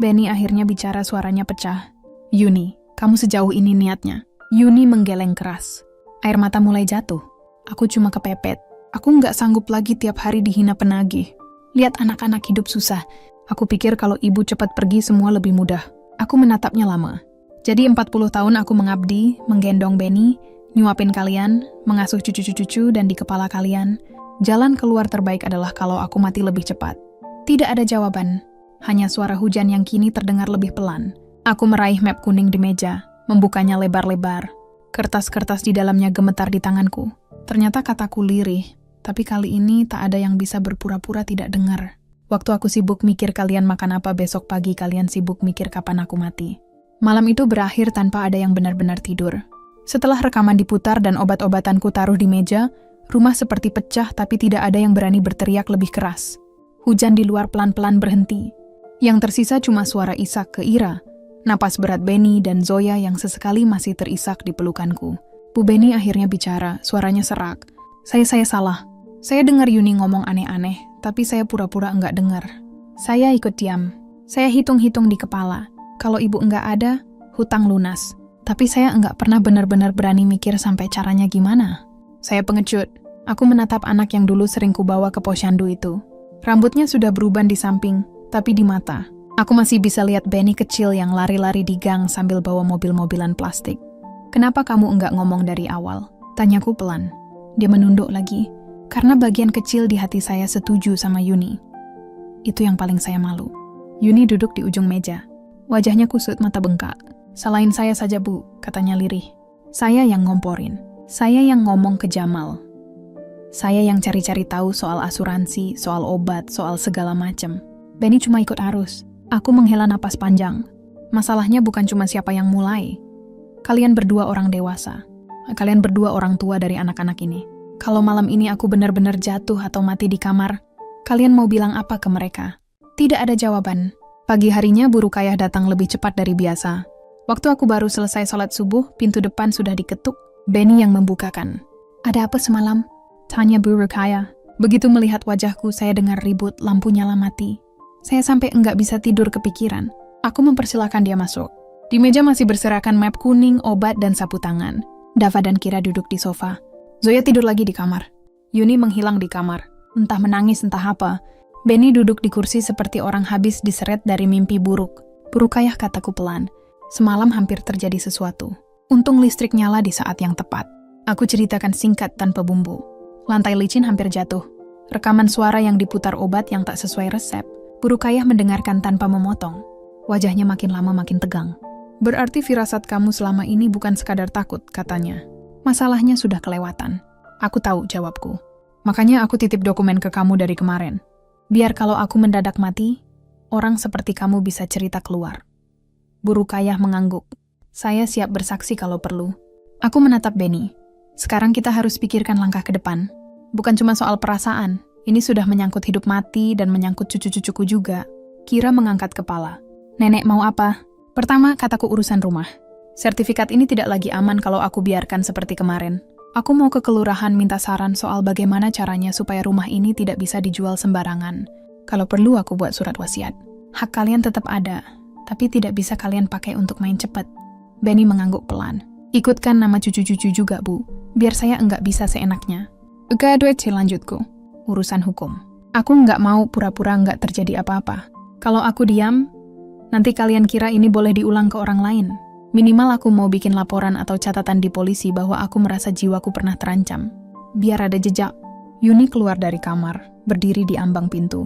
Speaker 1: Benny akhirnya bicara, suaranya pecah. Yuni, kamu sejauh ini niatnya. Yuni menggeleng keras. Air mata mulai jatuh. Aku cuma kepepet. Aku nggak sanggup lagi tiap hari dihina penagih. Lihat anak-anak hidup susah. Aku pikir kalau ibu cepat pergi semua lebih mudah. Aku menatapnya lama. Jadi 40 tahun aku mengabdi, menggendong Benny, nyuapin kalian, mengasuh cucu-cucu dan di kepala kalian. Jalan keluar terbaik adalah kalau aku mati lebih cepat. Tidak ada jawaban. Hanya suara hujan yang kini terdengar lebih pelan. Aku meraih map kuning di meja, membukanya lebar-lebar. Kertas-kertas di dalamnya gemetar di tanganku. Ternyata kataku lirih, tapi kali ini tak ada yang bisa berpura-pura tidak dengar. Waktu aku sibuk mikir kalian makan apa, besok pagi kalian sibuk mikir kapan aku mati. Malam itu berakhir tanpa ada yang benar-benar tidur. Setelah rekaman diputar dan obat-obatanku taruh di meja, rumah seperti pecah tapi tidak ada yang berani berteriak lebih keras. Hujan di luar pelan-pelan berhenti. Yang tersisa cuma suara isak ke Ira, napas berat Benny dan Zoya yang sesekali masih terisak di pelukanku. Bu Benny akhirnya bicara, suaranya serak. Saya salah. Saya dengar Yuni ngomong aneh-aneh, tapi saya pura-pura enggak dengar. Saya ikut diam. Saya hitung-hitung di kepala. Kalau ibu enggak ada, hutang lunas. Tapi saya enggak pernah benar-benar berani mikir sampai caranya gimana. Saya pengecut. Aku menatap anak yang dulu sering kubawa ke posyandu itu. Rambutnya sudah beruban di samping, tapi di mata, aku masih bisa lihat Benny kecil yang lari-lari di gang sambil bawa mobil-mobilan plastik. Kenapa kamu enggak ngomong dari awal? Tanyaku pelan. Dia menunduk lagi, karena bagian kecil di hati saya setuju sama Yuni. Itu yang paling saya malu. Yuni duduk di ujung meja. Wajahnya kusut, mata bengkak. Salahin saya saja, Bu, katanya lirih. Saya yang ngomporin. Saya yang ngomong ke Jamal. Saya yang cari-cari tahu soal asuransi, soal obat, soal segala macam. Benny cuma ikut arus. Aku menghela napas panjang. Masalahnya bukan cuma siapa yang mulai. Kalian berdua orang dewasa. Kalian berdua orang tua dari anak-anak ini. Kalau malam ini aku benar-benar jatuh atau mati di kamar, kalian mau bilang apa ke mereka? Tidak ada jawaban. Pagi harinya Bu Rukayah datang lebih cepat dari biasa. Waktu aku baru selesai sholat subuh, pintu depan sudah diketuk. Benny yang membukakan. Ada apa semalam? Tanya Bu Rukayah. Begitu melihat wajahku, saya dengar ribut, lampu nyala mati. Saya sampai enggak bisa tidur kepikiran. Aku mempersilahkan dia masuk. Di meja masih berserakan map kuning, obat, dan sapu tangan. Dava dan Kira duduk di sofa. Zoya tidur lagi di kamar. Yuni menghilang di kamar. Entah menangis, entah apa. Benny duduk di kursi seperti orang habis diseret dari mimpi buruk. Bu Rukayah, kataku pelan. Semalam hampir terjadi sesuatu. Untung listrik nyala di saat yang tepat. Aku ceritakan singkat tanpa bumbu. Lantai licin hampir jatuh. Rekaman suara yang diputar obat yang tak sesuai resep. Bu Rukayah mendengarkan tanpa memotong. Wajahnya makin lama makin tegang. Berarti firasat kamu selama ini bukan sekadar takut, katanya. Masalahnya sudah kelewatan. Aku tahu, jawabku. Makanya aku titip dokumen ke kamu dari kemarin. Biar kalau aku mendadak mati, orang seperti kamu bisa cerita keluar. Bu Rukayah mengangguk. Saya siap bersaksi kalau perlu. Aku menatap Benny. Sekarang kita harus pikirkan langkah ke depan. Bukan cuma soal perasaan. Ini sudah menyangkut hidup mati dan menyangkut cucu-cucuku juga. Kira mengangkat kepala. Nenek mau apa? Pertama, kataku urusan rumah. Sertifikat ini tidak lagi aman kalau aku biarkan seperti kemarin. Aku mau ke kelurahan minta saran soal bagaimana caranya supaya rumah ini tidak bisa dijual sembarangan. Kalau perlu aku buat surat wasiat. Hak kalian tetap ada, tapi tidak bisa kalian pakai untuk main cepat. Benny mengangguk pelan. Ikutkan nama cucu-cucu juga, Bu. Biar saya enggak bisa seenaknya. Gaduet, lanjutku. Urusan hukum. Aku enggak mau pura-pura enggak terjadi apa-apa. Kalau aku diam, nanti kalian kira ini boleh diulang ke orang lain. Minimal aku mau bikin laporan atau catatan di polisi bahwa aku merasa jiwaku pernah terancam. Biar ada jejak. Yuni keluar dari kamar, berdiri di ambang pintu.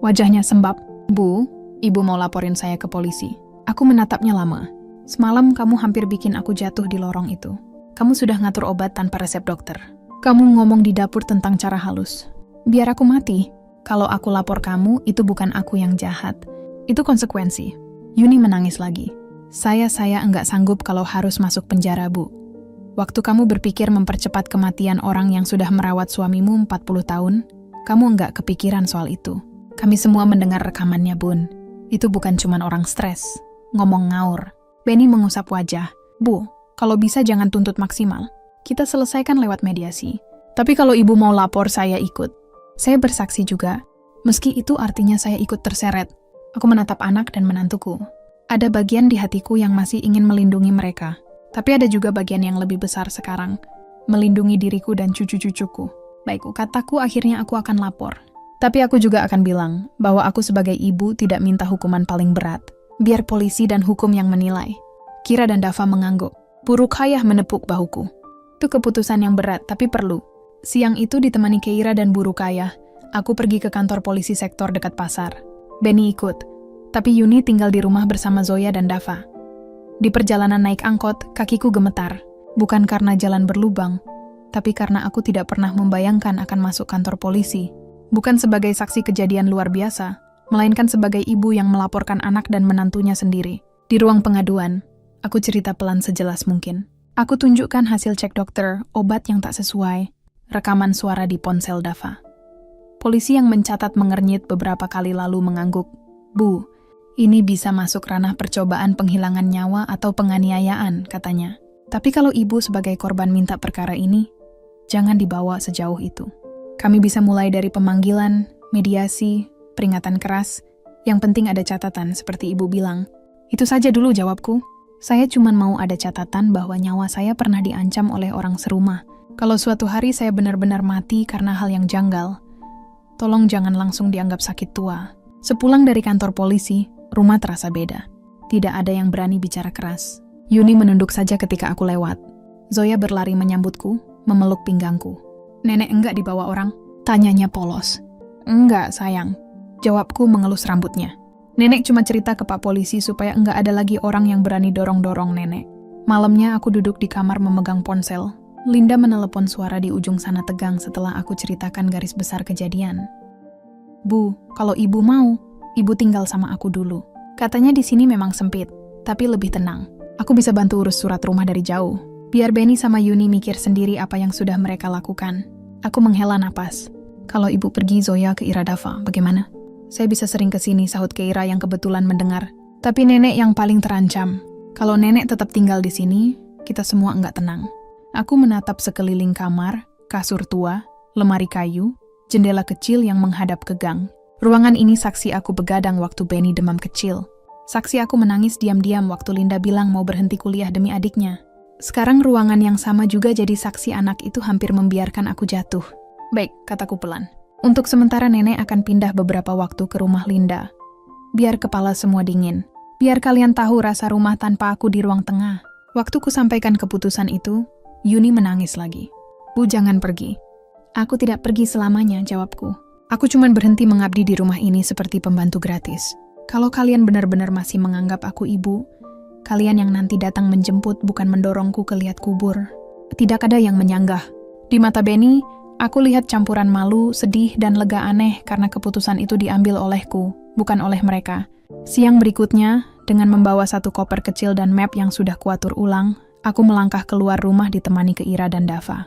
Speaker 1: Wajahnya sembab. Bu, ibu mau laporin saya ke polisi. Aku menatapnya lama. Semalam kamu hampir bikin aku jatuh di lorong itu. Kamu sudah ngatur obat tanpa resep dokter. Kamu ngomong di dapur tentang cara halus. Biar aku mati. Kalau aku lapor kamu, itu bukan aku yang jahat. Itu konsekuensi. Yuni menangis lagi. Saya enggak sanggup kalau harus masuk penjara, Bu. Waktu kamu berpikir mempercepat kematian orang yang sudah merawat suamimu 40 tahun, kamu enggak kepikiran soal itu. Kami semua mendengar rekamannya, Bun. Itu bukan cuma orang stres, ngomong ngaur. Benny mengusap wajah. Bu, kalau bisa jangan tuntut maksimal. Kita selesaikan lewat mediasi. Tapi kalau ibu mau lapor, saya ikut. Saya bersaksi juga. Meski itu artinya saya ikut terseret. Aku menatap anak dan menantuku. Ada bagian di hatiku yang masih ingin melindungi mereka. Tapi ada juga bagian yang lebih besar sekarang. Melindungi diriku dan cucu-cucuku. Baik, kataku akhirnya aku akan lapor. Tapi aku juga akan bilang bahwa aku sebagai ibu tidak minta hukuman paling berat. Biar polisi dan hukum yang menilai. Kira dan Dava mengangguk. Burukayah menepuk bahuku. Itu keputusan yang berat, tapi perlu. Siang itu ditemani Keira dan Burukayah, aku pergi ke kantor polisi sektor dekat pasar. Benny ikut, tapi Yuni tinggal di rumah bersama Zoya dan Dava. Di perjalanan naik angkot, kakiku gemetar. Bukan karena jalan berlubang, tapi karena aku tidak pernah membayangkan akan masuk kantor polisi. Bukan sebagai saksi kejadian luar biasa, melainkan sebagai ibu yang melaporkan anak dan menantunya sendiri. Di ruang pengaduan, aku cerita pelan sejelas mungkin. Aku tunjukkan hasil cek dokter, obat yang tak sesuai, rekaman suara di ponsel Dava. Polisi yang mencatat mengernyit beberapa kali lalu mengangguk. Bu, ini bisa masuk ranah percobaan penghilangan nyawa atau penganiayaan, katanya. Tapi kalau ibu sebagai korban minta perkara ini, jangan dibawa sejauh itu. Kami bisa mulai dari pemanggilan, mediasi, peringatan keras. Yang penting ada catatan, seperti ibu bilang. Itu saja dulu jawabku. Saya cuma mau ada catatan bahwa nyawa saya pernah diancam oleh orang serumah. Kalau suatu hari saya benar-benar mati karena hal yang janggal, tolong jangan langsung dianggap sakit tua. Sepulang dari kantor polisi, rumah terasa beda. Tidak ada yang berani bicara keras. Yuni menunduk saja ketika aku lewat. Zoya berlari menyambutku, memeluk pinggangku. Nenek enggak dibawa orang? Tanyanya polos. Enggak, sayang. Jawabku mengelus rambutnya. Nenek cuma cerita ke Pak Polisi supaya enggak ada lagi orang yang berani dorong-dorong nenek. Malamnya aku duduk di kamar memegang ponsel. Linda menelepon, suara di ujung sana tegang setelah aku ceritakan garis besar kejadian. Bu, kalau ibu mau, ibu tinggal sama aku dulu. Katanya di sini memang sempit, tapi lebih tenang. Aku bisa bantu urus surat rumah dari jauh. Biar Benny sama Yuni mikir sendiri apa yang sudah mereka lakukan. Aku menghela napas. Kalau ibu pergi, Zoya ke Iradava, bagaimana? Saya bisa sering ke sini, sahut Keira yang kebetulan mendengar. Tapi nenek yang paling terancam. Kalau nenek tetap tinggal di sini, kita semua enggak tenang. Aku menatap sekeliling kamar, kasur tua, lemari kayu, jendela kecil yang menghadap ke gang. Ruangan ini saksi aku begadang waktu Benny demam kecil. Saksi aku menangis diam-diam waktu Linda bilang mau berhenti kuliah demi adiknya. Sekarang ruangan yang sama juga jadi saksi anak itu hampir membiarkan aku jatuh. Baik, kataku pelan. Untuk sementara nenek akan pindah beberapa waktu ke rumah Linda. Biar kepala semua dingin. Biar kalian tahu rasa rumah tanpa aku di ruang tengah. Waktu ku sampaikan keputusan itu, Yuni menangis lagi. Bu, jangan pergi. Aku tidak pergi selamanya, jawabku. Aku cuma berhenti mengabdi di rumah ini seperti pembantu gratis. Kalau kalian benar-benar masih menganggap aku ibu, kalian yang nanti datang menjemput bukan mendorongku ke liat kubur. Tidak ada yang menyanggah. Di mata Benny, aku lihat campuran malu, sedih, dan lega aneh karena keputusan itu diambil olehku, bukan oleh mereka. Siang berikutnya, dengan membawa satu koper kecil dan map yang sudah kuatur ulang, aku melangkah keluar rumah ditemani Keira dan Dava.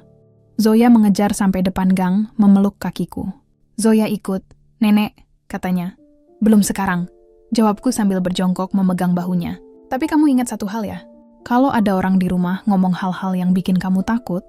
Speaker 1: Zoya mengejar sampai depan gang, memeluk kakiku. Zoya ikut. Nenek, katanya. Belum sekarang. Jawabku sambil berjongkok memegang bahunya. Tapi kamu ingat satu hal ya? Kalau ada orang di rumah ngomong hal-hal yang bikin kamu takut,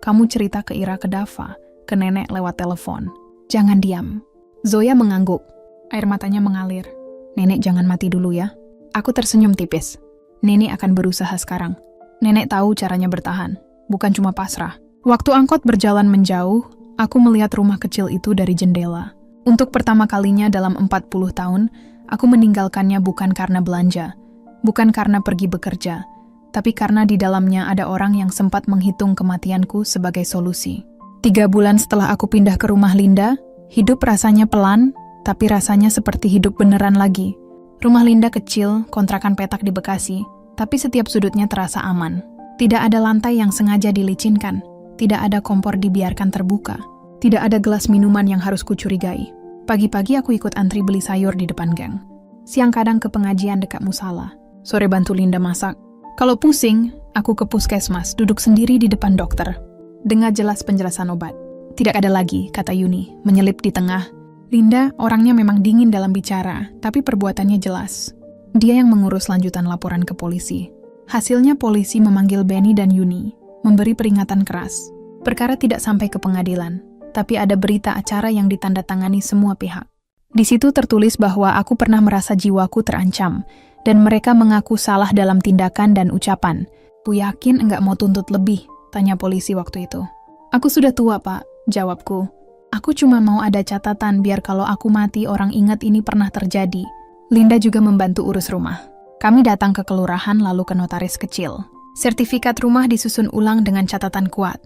Speaker 1: kamu cerita ke Ira, ke Dava, ke nenek lewat telepon. Jangan diam. Zoya mengangguk. Air matanya mengalir. Nenek jangan mati dulu ya. Aku tersenyum tipis. Nenek akan berusaha sekarang. Nenek tahu caranya bertahan. Bukan cuma pasrah. Waktu angkot berjalan menjauh, aku melihat rumah kecil itu dari jendela. Untuk pertama kalinya dalam 40 tahun, aku meninggalkannya bukan karena belanja, bukan karena pergi bekerja, tapi karena di dalamnya ada orang yang sempat menghitung kematianku sebagai solusi. 3 bulan setelah aku pindah ke rumah Linda, hidup rasanya pelan, tapi rasanya seperti hidup beneran lagi. Rumah Linda kecil, kontrakan petak di Bekasi, tapi setiap sudutnya terasa aman. Tidak ada lantai yang sengaja dilicinkan, tidak ada kompor dibiarkan terbuka, tidak ada gelas minuman yang harus kucurigai. Pagi-pagi aku ikut antri beli sayur di depan gang. Siang kadang ke pengajian dekat musala. Sore bantu Linda masak. Kalau pusing, aku ke puskesmas, duduk sendiri di depan dokter. Dengar jelas penjelasan obat. Tidak ada lagi, kata Yuni, menyelip di tengah. Linda orangnya memang dingin dalam bicara, tapi perbuatannya jelas. Dia yang mengurus lanjutan laporan ke polisi. Hasilnya polisi memanggil Benny dan Yuni, memberi peringatan keras. Perkara tidak sampai ke pengadilan, tapi ada berita acara yang ditandatangani semua pihak. Di situ tertulis bahwa aku pernah merasa jiwaku terancam, dan mereka mengaku salah dalam tindakan dan ucapan. "Ku yakin enggak mau tuntut lebih?" tanya polisi waktu itu. "Aku sudah tua, Pak," jawabku. "Aku cuma mau ada catatan biar kalau aku mati orang ingat ini pernah terjadi." Linda juga membantu urus rumah. Kami datang ke kelurahan lalu ke notaris kecil. Sertifikat rumah disusun ulang dengan catatan kuat.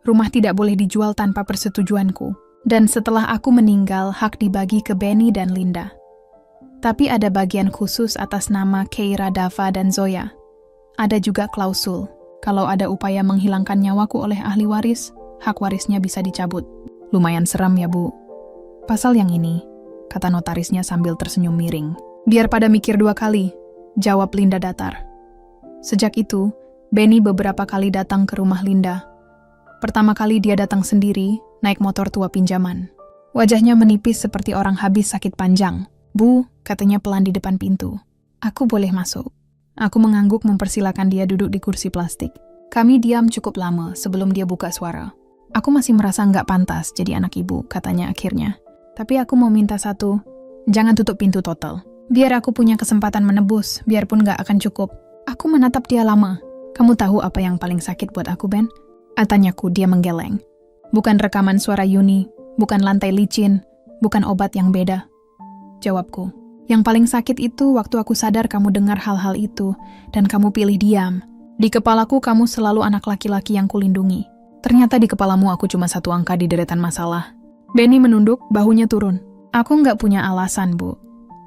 Speaker 1: Rumah tidak boleh dijual tanpa persetujuanku. Dan setelah aku meninggal, hak dibagi ke Benny dan Linda. Tapi ada bagian khusus atas nama Keira, Dava, dan Zoya. Ada juga klausul. Kalau ada upaya menghilangkan nyawaku oleh ahli waris, hak warisnya bisa dicabut. Lumayan seram ya, Bu. Pasal yang ini, kata notarisnya sambil tersenyum miring. Biar pada mikir 2 kali, jawab Linda datar. Sejak itu, Benny beberapa kali datang ke rumah Linda. Pertama kali dia datang sendiri, naik motor tua pinjaman. Wajahnya menipis seperti orang habis sakit panjang. "Bu," katanya pelan di depan pintu. "Aku boleh masuk?" Aku mengangguk mempersilakan dia duduk di kursi plastik. Kami diam cukup lama sebelum dia buka suara. "Aku masih merasa nggak pantas jadi anak ibu," katanya akhirnya. "Tapi aku mau minta satu, jangan tutup pintu total. Biar aku punya kesempatan menebus, biarpun nggak akan cukup." Aku menatap dia lama. "Kamu tahu apa yang paling sakit buat aku, Ben?" Tanyaku, dia menggeleng. "Bukan rekaman suara Yuni, bukan lantai licin, bukan obat yang beda." Jawabku. "Yang paling sakit itu waktu aku sadar kamu dengar hal-hal itu, dan kamu pilih diam. Di kepalaku kamu selalu anak laki-laki yang kulindungi. Ternyata di kepalamu aku cuma satu angka di deretan masalah." Benny menunduk, bahunya turun. "Aku nggak punya alasan, Bu.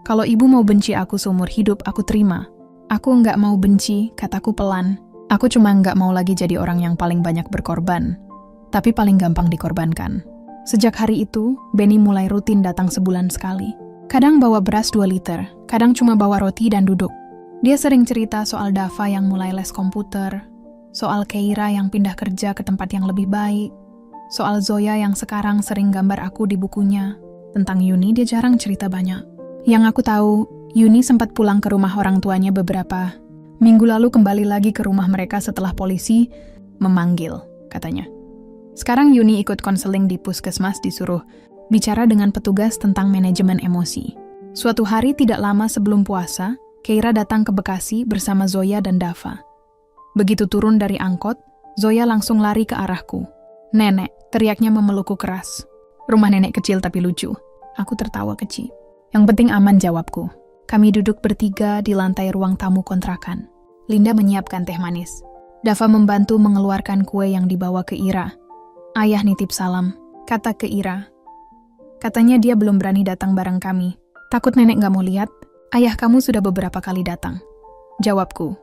Speaker 1: Kalau ibu mau benci aku seumur hidup, aku terima. Aku nggak mau benci," kataku pelan. "Aku cuma nggak mau lagi jadi orang yang paling banyak berkorban, tapi paling gampang dikorbankan." Sejak hari itu, Benny mulai rutin datang sebulan sekali. Kadang bawa beras 2 liter, kadang cuma bawa roti dan duduk. Dia sering cerita soal Dava yang mulai les komputer, soal Keira yang pindah kerja ke tempat yang lebih baik, soal Zoya yang sekarang sering gambar aku di bukunya. Tentang Yuni dia jarang cerita banyak. Yang aku tahu, Yuni sempat pulang ke rumah orang tuanya beberapa minggu lalu, kembali lagi ke rumah mereka setelah polisi memanggil, katanya. Sekarang Yuni ikut konseling di puskesmas, disuruh bicara dengan petugas tentang manajemen emosi. Suatu hari tidak lama sebelum puasa, Keira datang ke Bekasi bersama Zoya dan Dava. Begitu turun dari angkot, Zoya langsung lari ke arahku. "Nenek," teriaknya memelukku keras. Rumah nenek kecil tapi lucu. Aku tertawa kecil. "Yang penting aman," jawabku. Kami duduk bertiga di lantai ruang tamu kontrakan. Linda menyiapkan teh manis. Dava membantu mengeluarkan kue yang dibawa ke Ira. "Ayah nitip salam," kata ke Ira. Katanya dia belum berani datang bareng kami. "Takut nenek gak mau lihat?" "Ayah kamu sudah beberapa kali datang," jawabku.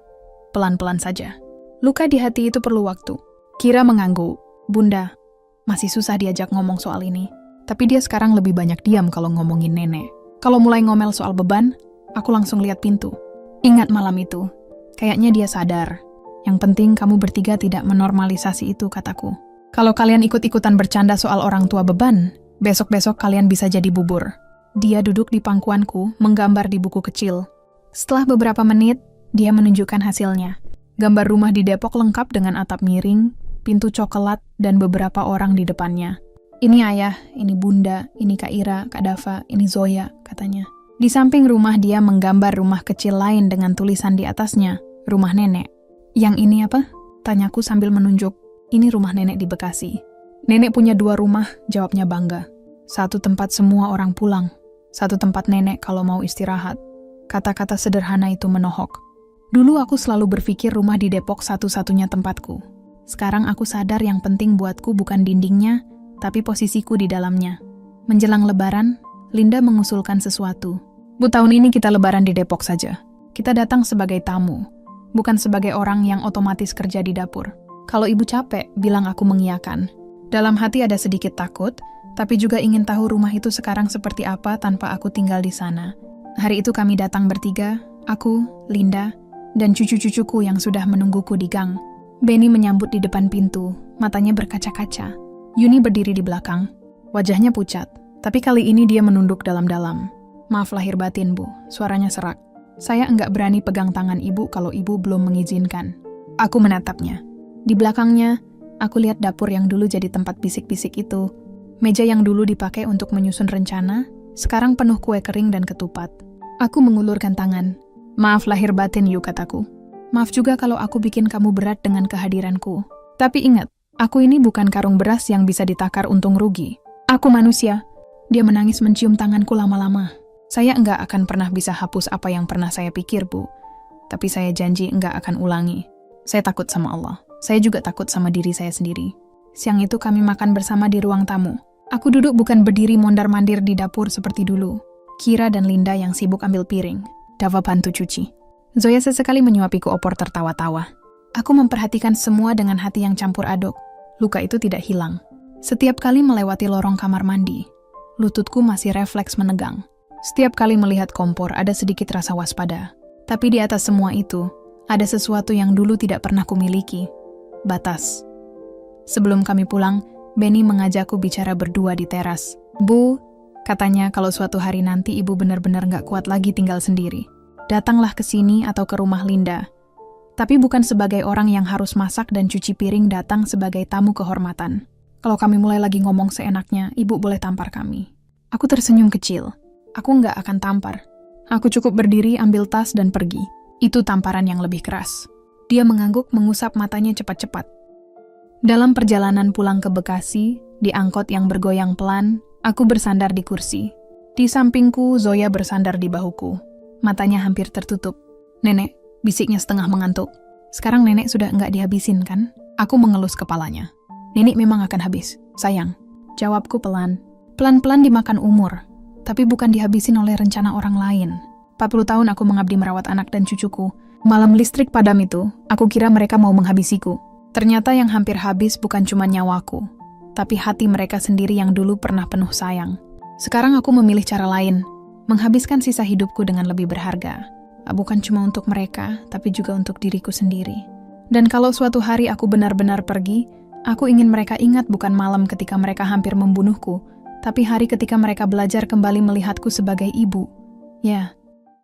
Speaker 1: Pelan-pelan saja. Luka di hati itu perlu waktu. Kira mengangguk. "Bunda, masih susah diajak ngomong soal ini. Tapi dia sekarang lebih banyak diam kalau ngomongin nenek. Kalau mulai ngomel soal beban, aku langsung lihat pintu. Ingat malam itu, kayaknya dia sadar. Yang penting kamu bertiga tidak menormalisasi itu," kataku. "Kalau kalian ikut-ikutan bercanda soal orang tua beban, besok-besok kalian bisa jadi bubur." Dia duduk di pangkuanku, menggambar di buku kecil. Setelah beberapa menit, dia menunjukkan hasilnya. Gambar rumah di Depok lengkap dengan atap miring, pintu coklat, dan beberapa orang di depannya. "Ini ayah, ini bunda, ini Kak Ira, Kak Dava, ini Zoya," katanya. Di samping rumah dia menggambar rumah kecil lain dengan tulisan di atasnya, "Rumah nenek." "Yang ini apa?" tanyaku sambil menunjuk. "Ini rumah nenek di Bekasi." "Nenek punya 2 rumah," jawabnya bangga. "Satu tempat semua orang pulang, satu tempat nenek kalau mau istirahat." Kata-kata sederhana itu menohok. Dulu aku selalu berpikir rumah di Depok satu-satunya tempatku. Sekarang aku sadar yang penting buatku bukan dindingnya, tapi posisiku di dalamnya. Menjelang Lebaran, Linda mengusulkan sesuatu. "Bu, tahun ini kita Lebaran di Depok saja. Kita datang sebagai tamu, bukan sebagai orang yang otomatis kerja di dapur." "Kalau ibu capek," bilang aku mengiyakan. Dalam hati ada sedikit takut, tapi juga ingin tahu rumah itu sekarang seperti apa tanpa aku tinggal di sana. Hari itu kami datang bertiga, aku, Linda, dan cucu-cucuku yang sudah menungguku di gang. Benny menyambut di depan pintu, matanya berkaca-kaca. Yuni berdiri di belakang, wajahnya pucat, tapi kali ini dia menunduk dalam-dalam. Maaf lahir batin, Bu, suaranya serak. Saya enggak berani pegang tangan ibu kalau ibu belum mengizinkan. Aku menatapnya. Di belakangnya, aku lihat dapur yang dulu jadi tempat bisik-bisik itu. Meja yang dulu dipakai untuk menyusun rencana, sekarang penuh kue kering dan ketupat. Aku mengulurkan tangan. Maaf lahir batin, Yu, kataku. Maaf juga kalau aku bikin kamu berat dengan kehadiranku. Tapi ingat, aku ini bukan karung beras yang bisa ditakar untung rugi. Aku manusia. Dia menangis mencium tanganku lama-lama. Saya enggak akan pernah bisa hapus apa yang pernah saya pikir, Bu. Tapi saya janji enggak akan ulangi. Saya takut sama Allah. Saya juga takut sama diri saya sendiri. Siang itu kami makan bersama di ruang tamu. Aku duduk bukan berdiri mondar-mandir di dapur seperti dulu. Kira dan Linda yang sibuk ambil piring. Dava bantu cuci. Zoya sesekali menyuapiku opor tertawa-tawa. Aku memperhatikan semua dengan hati yang campur aduk. Luka itu tidak hilang. Setiap kali melewati lorong kamar mandi, lututku masih refleks menegang. Setiap kali melihat kompor ada sedikit rasa waspada. Tapi di atas semua itu, ada sesuatu yang dulu tidak pernah kumiliki. Batas. Sebelum kami pulang, Benny mengajakku bicara berdua di teras. Bu, katanya kalau suatu hari nanti ibu benar-benar gak kuat lagi tinggal sendiri. Datanglah ke sini atau ke rumah Linda. Tapi bukan sebagai orang yang harus masak dan cuci piring, datang sebagai tamu kehormatan. Kalau kami mulai lagi ngomong seenaknya, ibu boleh tampar kami. Aku tersenyum kecil. Aku nggak akan tampar. Aku cukup berdiri, ambil tas, dan pergi. Itu tamparan yang lebih keras. Dia mengangguk, mengusap matanya cepat-cepat. Dalam perjalanan pulang ke Bekasi, di angkot yang bergoyang pelan, aku bersandar di kursi. Di sampingku, Zoya bersandar di bahuku. Matanya hampir tertutup. Nenek, bisiknya setengah mengantuk. Sekarang nenek sudah nggak dihabisin, kan? Aku mengelus kepalanya. Nenek memang akan habis, sayang. Jawabku pelan. Pelan-pelan dimakan umur. Tapi bukan dihabisin oleh rencana orang lain. 40 tahun aku mengabdi merawat anak dan cucuku. Malam listrik padam itu, aku kira mereka mau menghabisiku. Ternyata yang hampir habis bukan cuma nyawaku, tapi hati mereka sendiri yang dulu pernah penuh sayang. Sekarang aku memilih cara lain, menghabiskan sisa hidupku dengan lebih berharga. Bukan cuma untuk mereka, tapi juga untuk diriku sendiri. Dan kalau suatu hari aku benar-benar pergi, aku ingin mereka ingat bukan malam ketika mereka hampir membunuhku, tapi hari ketika mereka belajar kembali melihatku sebagai ibu. Ya,